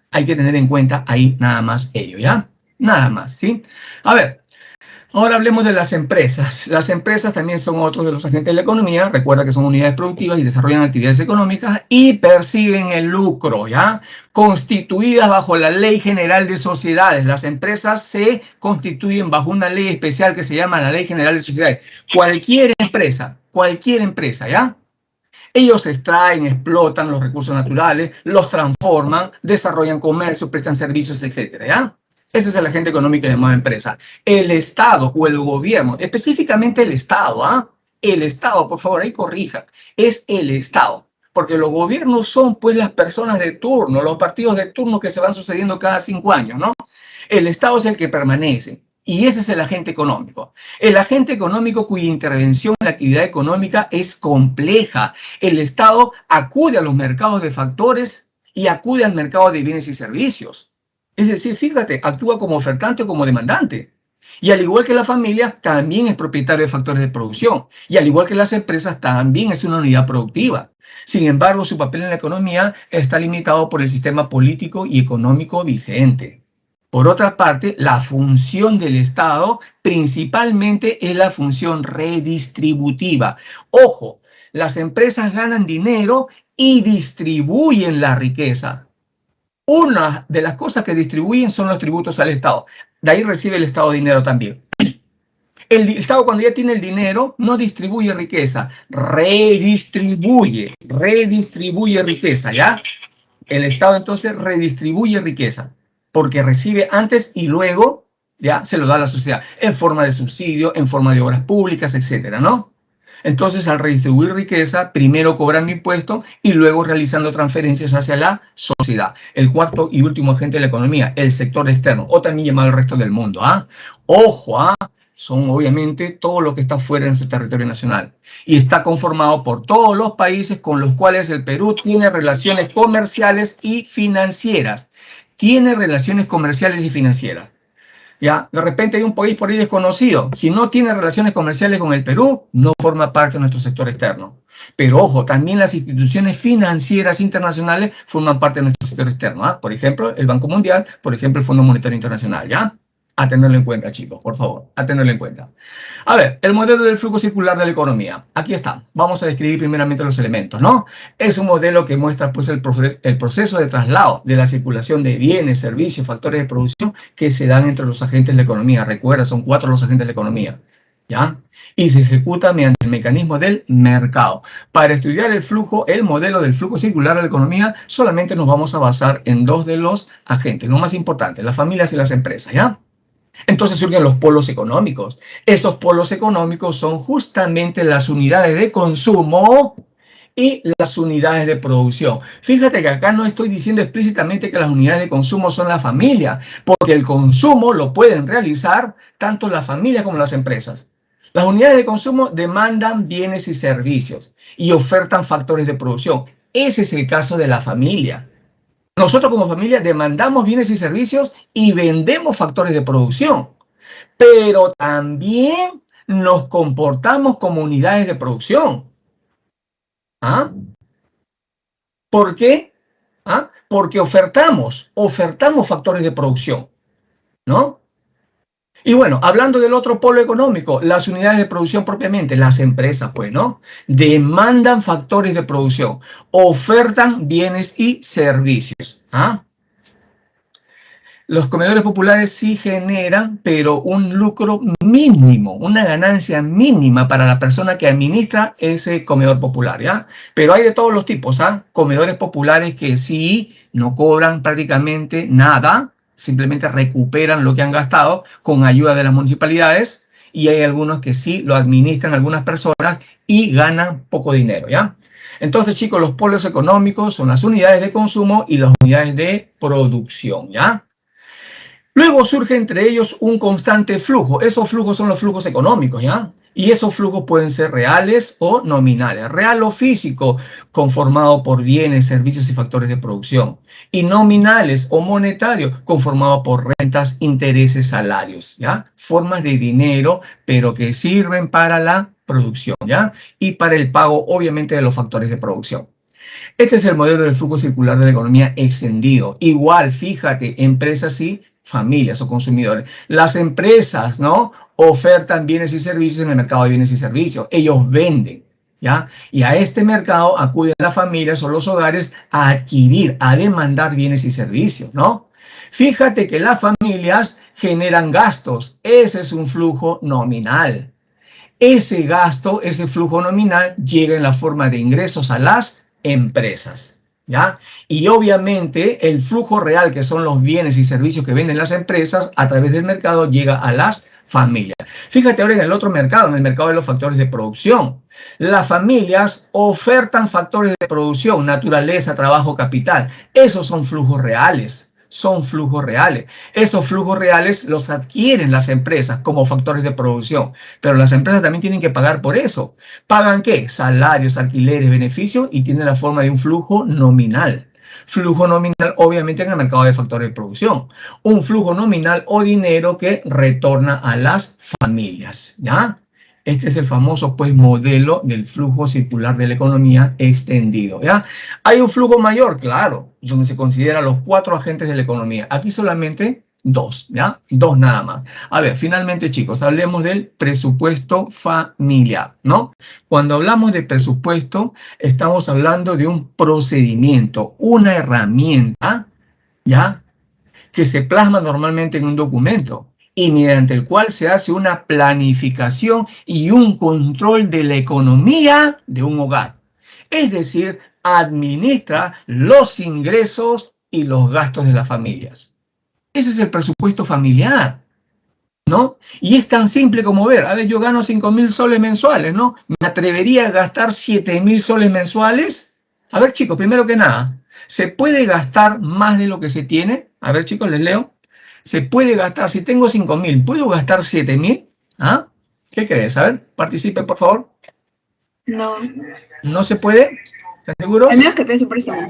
Hay que tener en cuenta ahí nada más ello, ¿ya? Nada más, ¿sí? A ver, ahora hablemos de las empresas. Las empresas también son otros de los agentes de la economía. Recuerda que son unidades productivas y desarrollan actividades económicas y persiguen el lucro, ¿ya? Constituidas bajo la Ley General de Sociedades. Las empresas se constituyen bajo una ley especial que se llama la Ley General de Sociedades. Cualquier empresa, ¿ya? Ellos extraen, explotan los recursos naturales, los transforman, desarrollan comercio, prestan servicios, etcétera, ¿ya? Ese es el agente económico llamado empresa. El Estado o el gobierno, específicamente el Estado, el Estado, por favor, ahí corrija, es el Estado. Porque los gobiernos son, pues, las personas de turno, los partidos de turno que se van sucediendo cada 5 años, ¿no? El Estado es el que permanece. Y ese es el agente económico. El agente económico cuya intervención en la actividad económica es compleja. El Estado acude a los mercados de factores y acude al mercado de bienes y servicios. Es decir, fíjate, actúa como ofertante o como demandante. Y al igual que la familia, también es propietario de factores de producción. Y al igual que las empresas, también es una unidad productiva. Sin embargo, su papel en la economía está limitado por el sistema político y económico vigente. Por otra parte, la función del Estado principalmente es la función redistributiva. Ojo, las empresas ganan dinero y distribuyen la riqueza. Una de las cosas que distribuyen son los tributos al Estado. De ahí recibe el Estado dinero también. El Estado, cuando ya tiene el dinero, no distribuye riqueza, redistribuye riqueza, ¿ya? El Estado entonces redistribuye riqueza, porque recibe antes y luego ya se lo da a la sociedad, en forma de subsidio, en forma de obras públicas, etcétera, ¿no? Entonces, al redistribuir riqueza, primero cobrando impuestos y luego realizando transferencias hacia la sociedad. El cuarto y último agente de la economía, el sector externo, o también llamado el resto del mundo. Ojo, son obviamente todo lo que está fuera de nuestro territorio nacional. Y está conformado por todos los países con los cuales el Perú tiene relaciones comerciales y financieras. Tiene relaciones comerciales y financieras. ¿Ya? De repente hay un país por ahí desconocido. Si no tiene relaciones comerciales con el Perú, no forma parte de nuestro sector externo. Pero ojo, también las instituciones financieras internacionales forman parte de nuestro sector externo. Por ejemplo, el Banco Mundial, por ejemplo, el Fondo Monetario Internacional. ¿Ya? A tenerlo en cuenta, chicos, por favor, a tenerlo en cuenta. A ver, el modelo del flujo circular de la economía. Aquí está. Vamos a describir primeramente los elementos, ¿no? Es un modelo que muestra, pues, el proceso de traslado de la circulación de bienes, servicios, factores de producción que se dan entre los agentes de la economía. Recuerda, son 4 los agentes de la economía, ¿ya? Y se ejecuta mediante el mecanismo del mercado. Para estudiar el modelo del flujo circular de la economía, solamente nos vamos a basar en 2 de los agentes, lo más importante, las familias y las empresas, ¿ya? Entonces surgen los polos económicos. Esos polos económicos son justamente las unidades de consumo y las unidades de producción. Fíjate que acá no estoy diciendo explícitamente que las unidades de consumo son la familia, porque el consumo lo pueden realizar tanto las familias como las empresas. Las unidades de consumo demandan bienes y servicios y ofertan factores de producción. Ese es el caso de la familia. Nosotros como familia demandamos bienes y servicios y vendemos factores de producción, pero también nos comportamos como unidades de producción. ¿Ah? ¿Por qué? ¿Ah? Porque ofertamos factores de producción, ¿no? Y bueno, hablando del otro polo económico, las unidades de producción propiamente, las empresas, pues, ¿no? Demandan factores de producción, ofertan bienes y servicios. ¿Ah? Los comedores populares sí generan, pero un lucro mínimo, una ganancia mínima para la persona que administra ese comedor popular, ¿ya? Pero hay de todos los tipos, ¿ah? Comedores populares que sí no cobran prácticamente nada, simplemente recuperan lo que han gastado con ayuda de las municipalidades, y hay algunos que sí lo administran algunas personas y ganan poco dinero, ¿ya? Entonces, chicos, los polos económicos son las unidades de consumo y las unidades de producción, ¿ya? Luego surge entre ellos un constante flujo. Esos flujos son los flujos económicos, ¿ya? Y esos flujos pueden ser reales o nominales. Real o físico, conformado por bienes, servicios y factores de producción. Y nominales o monetarios, conformado por rentas, intereses, salarios, ¿ya? Formas de dinero, pero que sirven para la producción, ¿ya? Y para el pago, obviamente, de los factores de producción. Este es el modelo del flujo circular de la economía extendido. Igual, fíjate, empresas y familias o consumidores. Las empresas, ¿no?, ofertan bienes y servicios en el mercado de bienes y servicios. Ellos venden, ¿ya? Y a este mercado acuden las familias o los hogares a adquirir, a demandar bienes y servicios, ¿no? Fíjate que las familias generan gastos. Ese es un flujo nominal. Ese gasto, ese flujo nominal, llega en la forma de ingresos a las empresas, ¿ya? Y obviamente el flujo real, que son los bienes y servicios que venden las empresas a través del mercado, llega a las familias. Fíjate ahora en el otro mercado, en el mercado de los factores de producción. Las familias ofertan factores de producción, naturaleza, trabajo, capital. Esos son flujos reales. Son flujos reales. Esos flujos reales los adquieren las empresas como factores de producción, pero las empresas también tienen que pagar por eso. ¿Pagan qué? Salarios, alquileres, beneficios, y tienen la forma de un flujo nominal. Flujo nominal, obviamente, en el mercado de factores de producción. Un flujo nominal o dinero que retorna a las familias, ¿ya? Este es el famoso, pues, modelo del flujo circular de la economía extendido, ¿ya? Hay un flujo mayor, claro, donde se consideran los 4 agentes de la economía. Aquí solamente 2, ¿ya? 2 nada más. A ver, finalmente, chicos, hablemos del presupuesto familiar, ¿no? Cuando hablamos de presupuesto, estamos hablando de un procedimiento, una herramienta, ¿ya?, que se plasma normalmente en un documento y mediante el cual se hace una planificación y un control de la economía de un hogar. Es decir, administra los ingresos y los gastos de las familias. Ese es el presupuesto familiar, ¿no? Y es tan simple como ver, a ver, yo gano 5.000 soles mensuales, ¿no? ¿Me atrevería a gastar 7.000 soles mensuales? A ver, chicos, primero que nada, ¿se puede gastar más de lo que se tiene? A ver, chicos, les leo. ¿Se puede gastar? Si tengo 5.000, ¿puedo gastar 7.000? ¿Ah? ¿Qué crees? A ver, participe, por favor. No. ¿No se puede? ¿Están seguros? Al menos que piense un préstamo.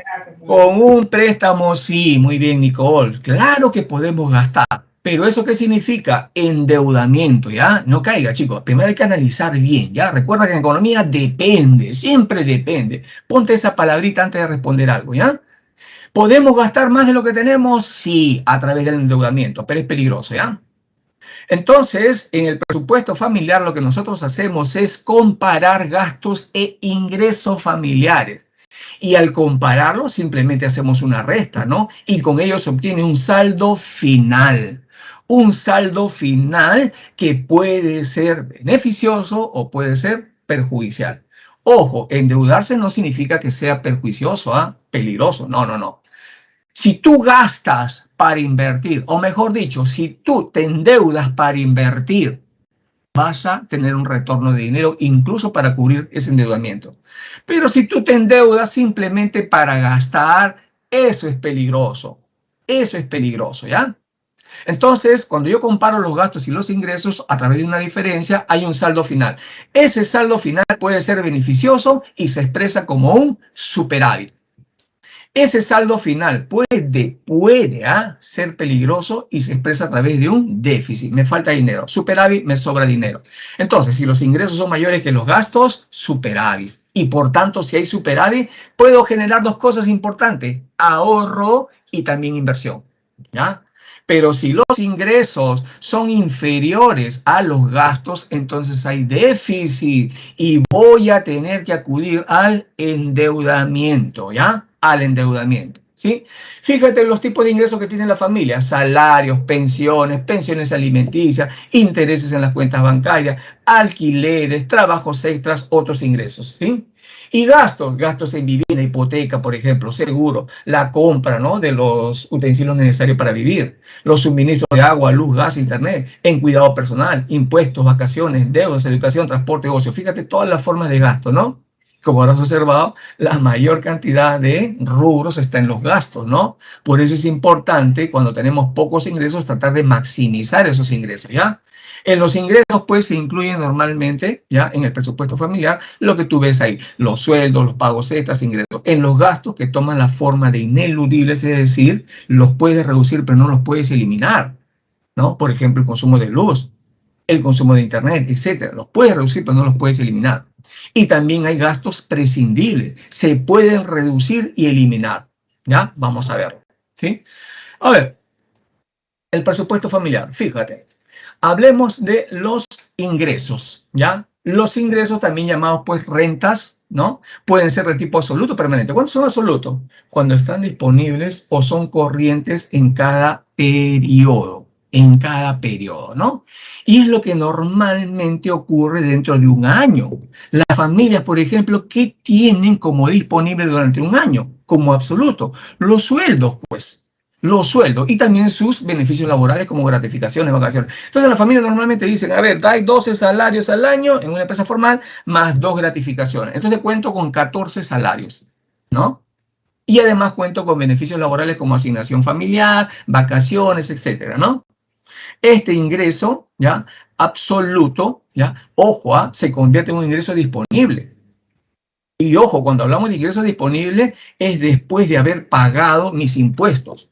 Con un préstamo, sí, muy bien, Nicole. Claro que podemos gastar. Pero ¿eso qué significa? Endeudamiento, ¿ya? No caiga, chicos. Primero hay que analizar bien, ¿ya? Recuerda que en economía depende, siempre depende. Ponte esa palabrita antes de responder algo, ¿ya? ¿Podemos gastar más de lo que tenemos? Sí, a través del endeudamiento, pero es peligroso, ¿ya? Entonces, en el presupuesto familiar lo que nosotros hacemos es comparar gastos e ingresos familiares. Y al compararlo simplemente hacemos una resta, ¿no? Y con ello se obtiene un saldo final. Un saldo final que puede ser beneficioso o puede ser perjudicial. Ojo, endeudarse no significa que sea perjuicioso, ¿ah? Peligroso, no, no, no. Si tú gastas para invertir, o mejor dicho, si tú te endeudas para invertir, vas a tener un retorno de dinero incluso para cubrir ese endeudamiento. Pero si tú te endeudas simplemente para gastar, eso es peligroso. Eso es peligroso, ¿ya? Entonces, cuando yo comparo los gastos y los ingresos a través de una diferencia, hay un saldo final. Ese saldo final puede ser beneficioso y se expresa como un superávit. Ese saldo final puede ser peligroso y se expresa a través de un déficit. Me falta dinero. Superávit, me sobra dinero. Entonces, si los ingresos son mayores que los gastos, superávit. Y por tanto, si hay superávit, puedo generar dos cosas importantes: ahorro y también inversión. ¿Ya? Pero si los ingresos son inferiores a los gastos, entonces hay déficit y voy a tener que acudir al endeudamiento, ¿ya? Al endeudamiento, ¿sí? Fíjate los tipos de ingresos que tiene la familia: salarios, pensiones alimenticias, intereses en las cuentas bancarias, alquileres, trabajos extras, otros ingresos, ¿sí? Y gastos en vivienda, hipoteca, por ejemplo, seguro, la compra, ¿no?, de los utensilios necesarios para vivir, los suministros de agua, luz, gas, internet, en cuidado personal, impuestos, vacaciones, deudas, educación, transporte, ocio. Fíjate todas las formas de gasto, ¿no? Como habrás observado, la mayor cantidad de rubros está en los gastos, ¿no? Por eso es importante, cuando tenemos pocos ingresos, tratar de maximizar esos ingresos, ¿ya? En los ingresos, pues, se incluyen normalmente, ya, en el presupuesto familiar, lo que tú ves ahí: los sueldos, los pagos extras, ingresos. En los gastos, que toman la forma de ineludibles, es decir, los puedes reducir, pero no los puedes eliminar, ¿no? Por ejemplo, el consumo de luz, el consumo de internet, etcétera. Los puedes reducir, pero no los puedes eliminar. Y también hay gastos prescindibles. Se pueden reducir y eliminar, ¿ya? Vamos a verlo, ¿sí? A ver, el presupuesto familiar, fíjate. Hablemos de los ingresos, ¿ya? Los ingresos, también llamados, pues, rentas, ¿no? Pueden ser de tipo absoluto o permanente. ¿Cuándo son absolutos? Cuando están disponibles o son corrientes en cada periodo. ¿No? Y es lo que normalmente ocurre dentro de un año. Las familias, por ejemplo, ¿qué tienen como disponible durante un año? Como absoluto. Los sueldos, pues. Los sueldos y también sus beneficios laborales como gratificaciones, vacaciones. Entonces la familia normalmente dicen: a ver, hay 12 salarios al año en una empresa formal más 2 gratificaciones. Entonces cuento con 14 salarios, ¿no? Y además cuento con beneficios laborales como asignación familiar, vacaciones, etcétera, ¿no? Este ingreso, ¿ya?, absoluto, ¿ya?, ojo, se convierte en un ingreso disponible. Y ojo, cuando hablamos de ingreso disponible, es después de haber pagado mis impuestos.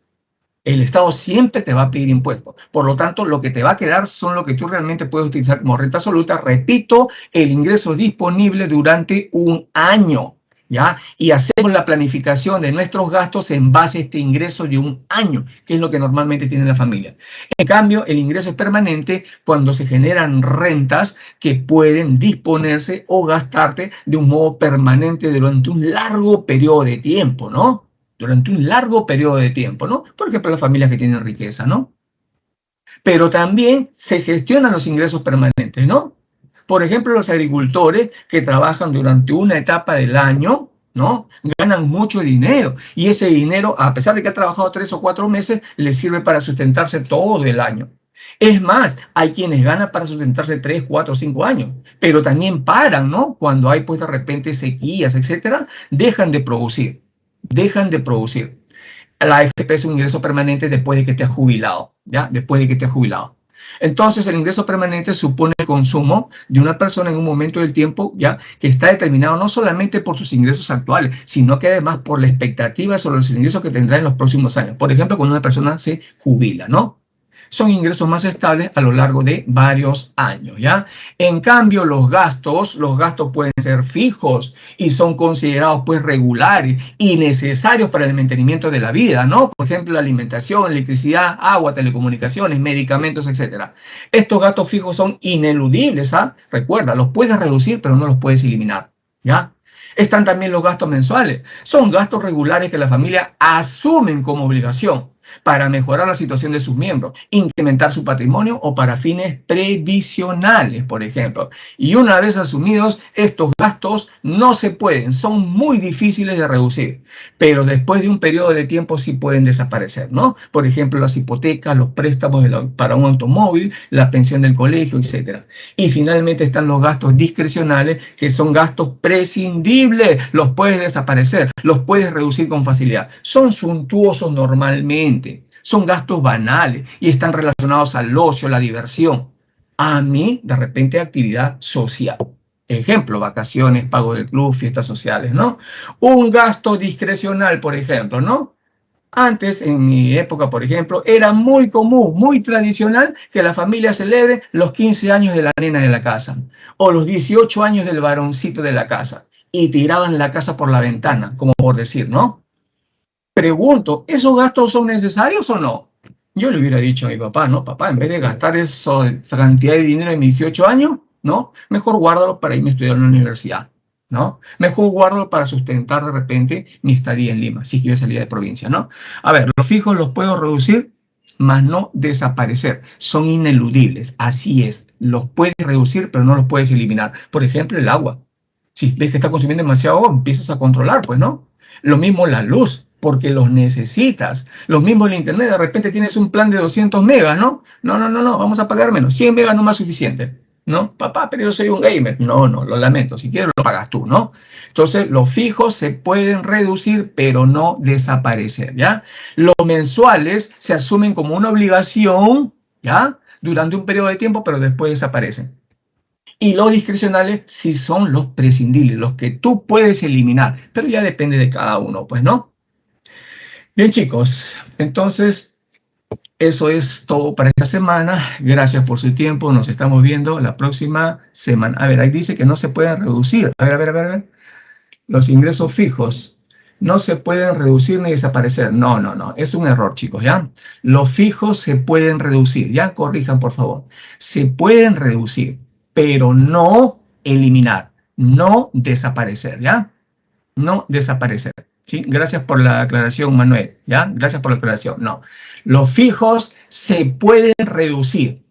El Estado siempre te va a pedir impuestos. Por lo tanto, lo que te va a quedar son lo que tú realmente puedes utilizar como renta absoluta. Repito, el ingreso disponible durante un año, ¿ya? Y hacemos la planificación de nuestros gastos en base a este ingreso de un año, que es lo que normalmente tiene la familia. En cambio, el ingreso es permanente cuando se generan rentas que pueden disponerse o gastarte de un modo permanente durante un largo periodo de tiempo, ¿no? Durante un largo periodo de tiempo, ¿no? Por ejemplo, las familias que tienen riqueza, ¿no? Pero también se gestionan los ingresos permanentes, ¿no? Por ejemplo, los agricultores que trabajan durante una etapa del año, ¿no?, ganan mucho dinero. Y ese dinero, a pesar de que ha trabajado 3 o 4 meses, les sirve para sustentarse todo el año. Es más, hay quienes ganan para sustentarse 3, 4, 5 años, pero también paran, ¿no? Cuando hay, pues, de repente sequías, etcétera, dejan de producir. La AFP es un ingreso permanente después de que te has jubilado, ¿ya? Después de que te has jubilado. Entonces, el ingreso permanente supone el consumo de una persona en un momento del tiempo, ¿ya?, que está determinado no solamente por sus ingresos actuales, sino que además por la expectativa sobre los ingresos que tendrá en los próximos años. Por ejemplo, cuando una persona se jubila, ¿no? Son ingresos más estables a lo largo de varios años, ¿ya? En cambio, los gastos pueden ser fijos y son considerados, pues, regulares y necesarios para el mantenimiento de la vida, ¿no? Por ejemplo, la alimentación, electricidad, agua, telecomunicaciones, medicamentos, etcétera. Estos gastos fijos son ineludibles, ¿ah? Recuerda, los puedes reducir, pero no los puedes eliminar, ¿ya? Están también los gastos mensuales. Son gastos regulares que la familia asumen como obligación para mejorar la situación de sus miembros, incrementar su patrimonio o para fines previsionales, por ejemplo. Y una vez asumidos, estos gastos no se pueden, son muy difíciles de reducir, pero después de un periodo de tiempo sí pueden desaparecer, ¿no? Por ejemplo, las hipotecas, los préstamos para un automóvil, la pensión del colegio, etc. Y finalmente están los gastos discrecionales, que son gastos prescindibles, los puedes desaparecer, los puedes reducir con facilidad. Son suntuosos normalmente, Son gastos banales y están relacionados al ocio, la diversión. A mí, de repente, actividad social. Ejemplo, vacaciones, pago del club, fiestas sociales, ¿no? Un gasto discrecional, por ejemplo, ¿no? Antes, en mi época, por ejemplo, era muy común, muy tradicional que la familia celebre los 15 años de la nena de la casa o los 18 años del varoncito de la casa y tiraban la casa por la ventana, como por decir, ¿no? Pregunto, ¿esos gastos son necesarios o no? Yo le hubiera dicho a mi papá, ¿no? Papá, en vez de gastar esa cantidad de dinero en mis 18 años, ¿no? Mejor guárdalo para irme a estudiar en la universidad, ¿no? Mejor guárdalo para sustentar de repente mi estadía en Lima, si quiero salir de provincia, ¿no? A ver, los fijos los puedo reducir, mas no desaparecer. Son ineludibles, así es. Los puedes reducir, pero no los puedes eliminar. Por ejemplo, el agua. Si ves que está consumiendo demasiado agua, empiezas a controlar, pues, ¿no? Lo mismo la luz, porque los necesitas. Lo mismo el internet, de repente tienes un plan de 200 megas, ¿no? No, vamos a pagar menos. 100 megas no es más suficiente, ¿no? Papá, pero yo soy un gamer. No, lo lamento. Si quieres lo pagas tú, ¿no? Entonces, los fijos se pueden reducir, pero no desaparecer, ¿ya? Los mensuales se asumen como una obligación, ¿ya? Durante un periodo de tiempo, pero después desaparecen. Y los discrecionales sí son los prescindibles, los que tú puedes eliminar, pero ya depende de cada uno, pues, ¿no? Bien, chicos, entonces eso es todo para esta semana. Gracias por su tiempo. Nos estamos viendo la próxima semana. A ver, ahí dice que no se pueden reducir. A ver. Los ingresos fijos no se pueden reducir ni desaparecer. No. Es un error, chicos, ¿ya? Los fijos se pueden reducir. Ya, corrijan, por favor. Se pueden reducir, pero no eliminar, no desaparecer, ¿ya? No desaparecer, ¿sí? Gracias por la aclaración, Manuel, ¿ya? Gracias por la aclaración, no. Los fijos se pueden reducir,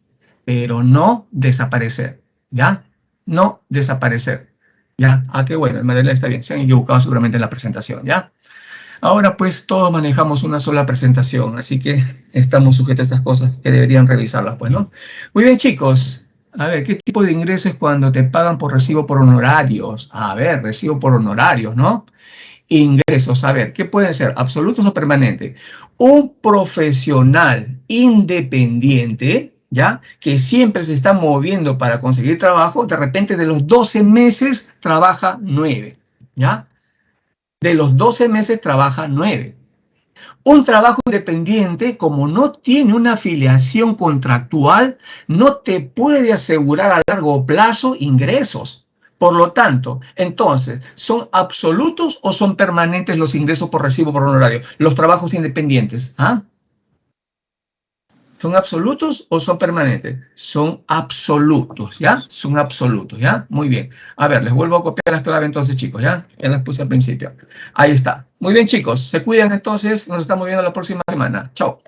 pero no desaparecer, ¿ya? No desaparecer, ¿ya? Ah, qué bueno, el material está bien, se han equivocado seguramente en la presentación, ¿ya? Ahora pues todos manejamos una sola presentación, así que estamos sujetos a estas cosas que deberían revisarlas, pues, ¿no? Muy bien, chicos. A ver, ¿qué tipo de ingreso es cuando te pagan por recibo por honorarios? A ver, recibo por honorarios, ¿no? Ingresos, a ver, ¿qué pueden ser? ¿Absolutos o permanentes? Un profesional independiente, ¿ya? Que siempre se está moviendo para conseguir trabajo, de repente de los 12 meses trabaja 9, ¿ya? De los 12 meses trabaja 9. Un trabajo independiente, como no tiene una afiliación contractual, no te puede asegurar a largo plazo ingresos. Por lo tanto, entonces, ¿son absolutos o son permanentes los ingresos por recibo por honorario? Los trabajos independientes, ¿ah? ¿Son absolutos o son permanentes? Son absolutos, ¿ya? Son absolutos, ¿ya? Muy bien. A ver, les vuelvo a copiar las claves entonces, chicos, ¿ya? Ya las puse al principio. Ahí está. Muy bien, chicos. Se cuidan entonces. Nos estamos viendo la próxima semana. Chao.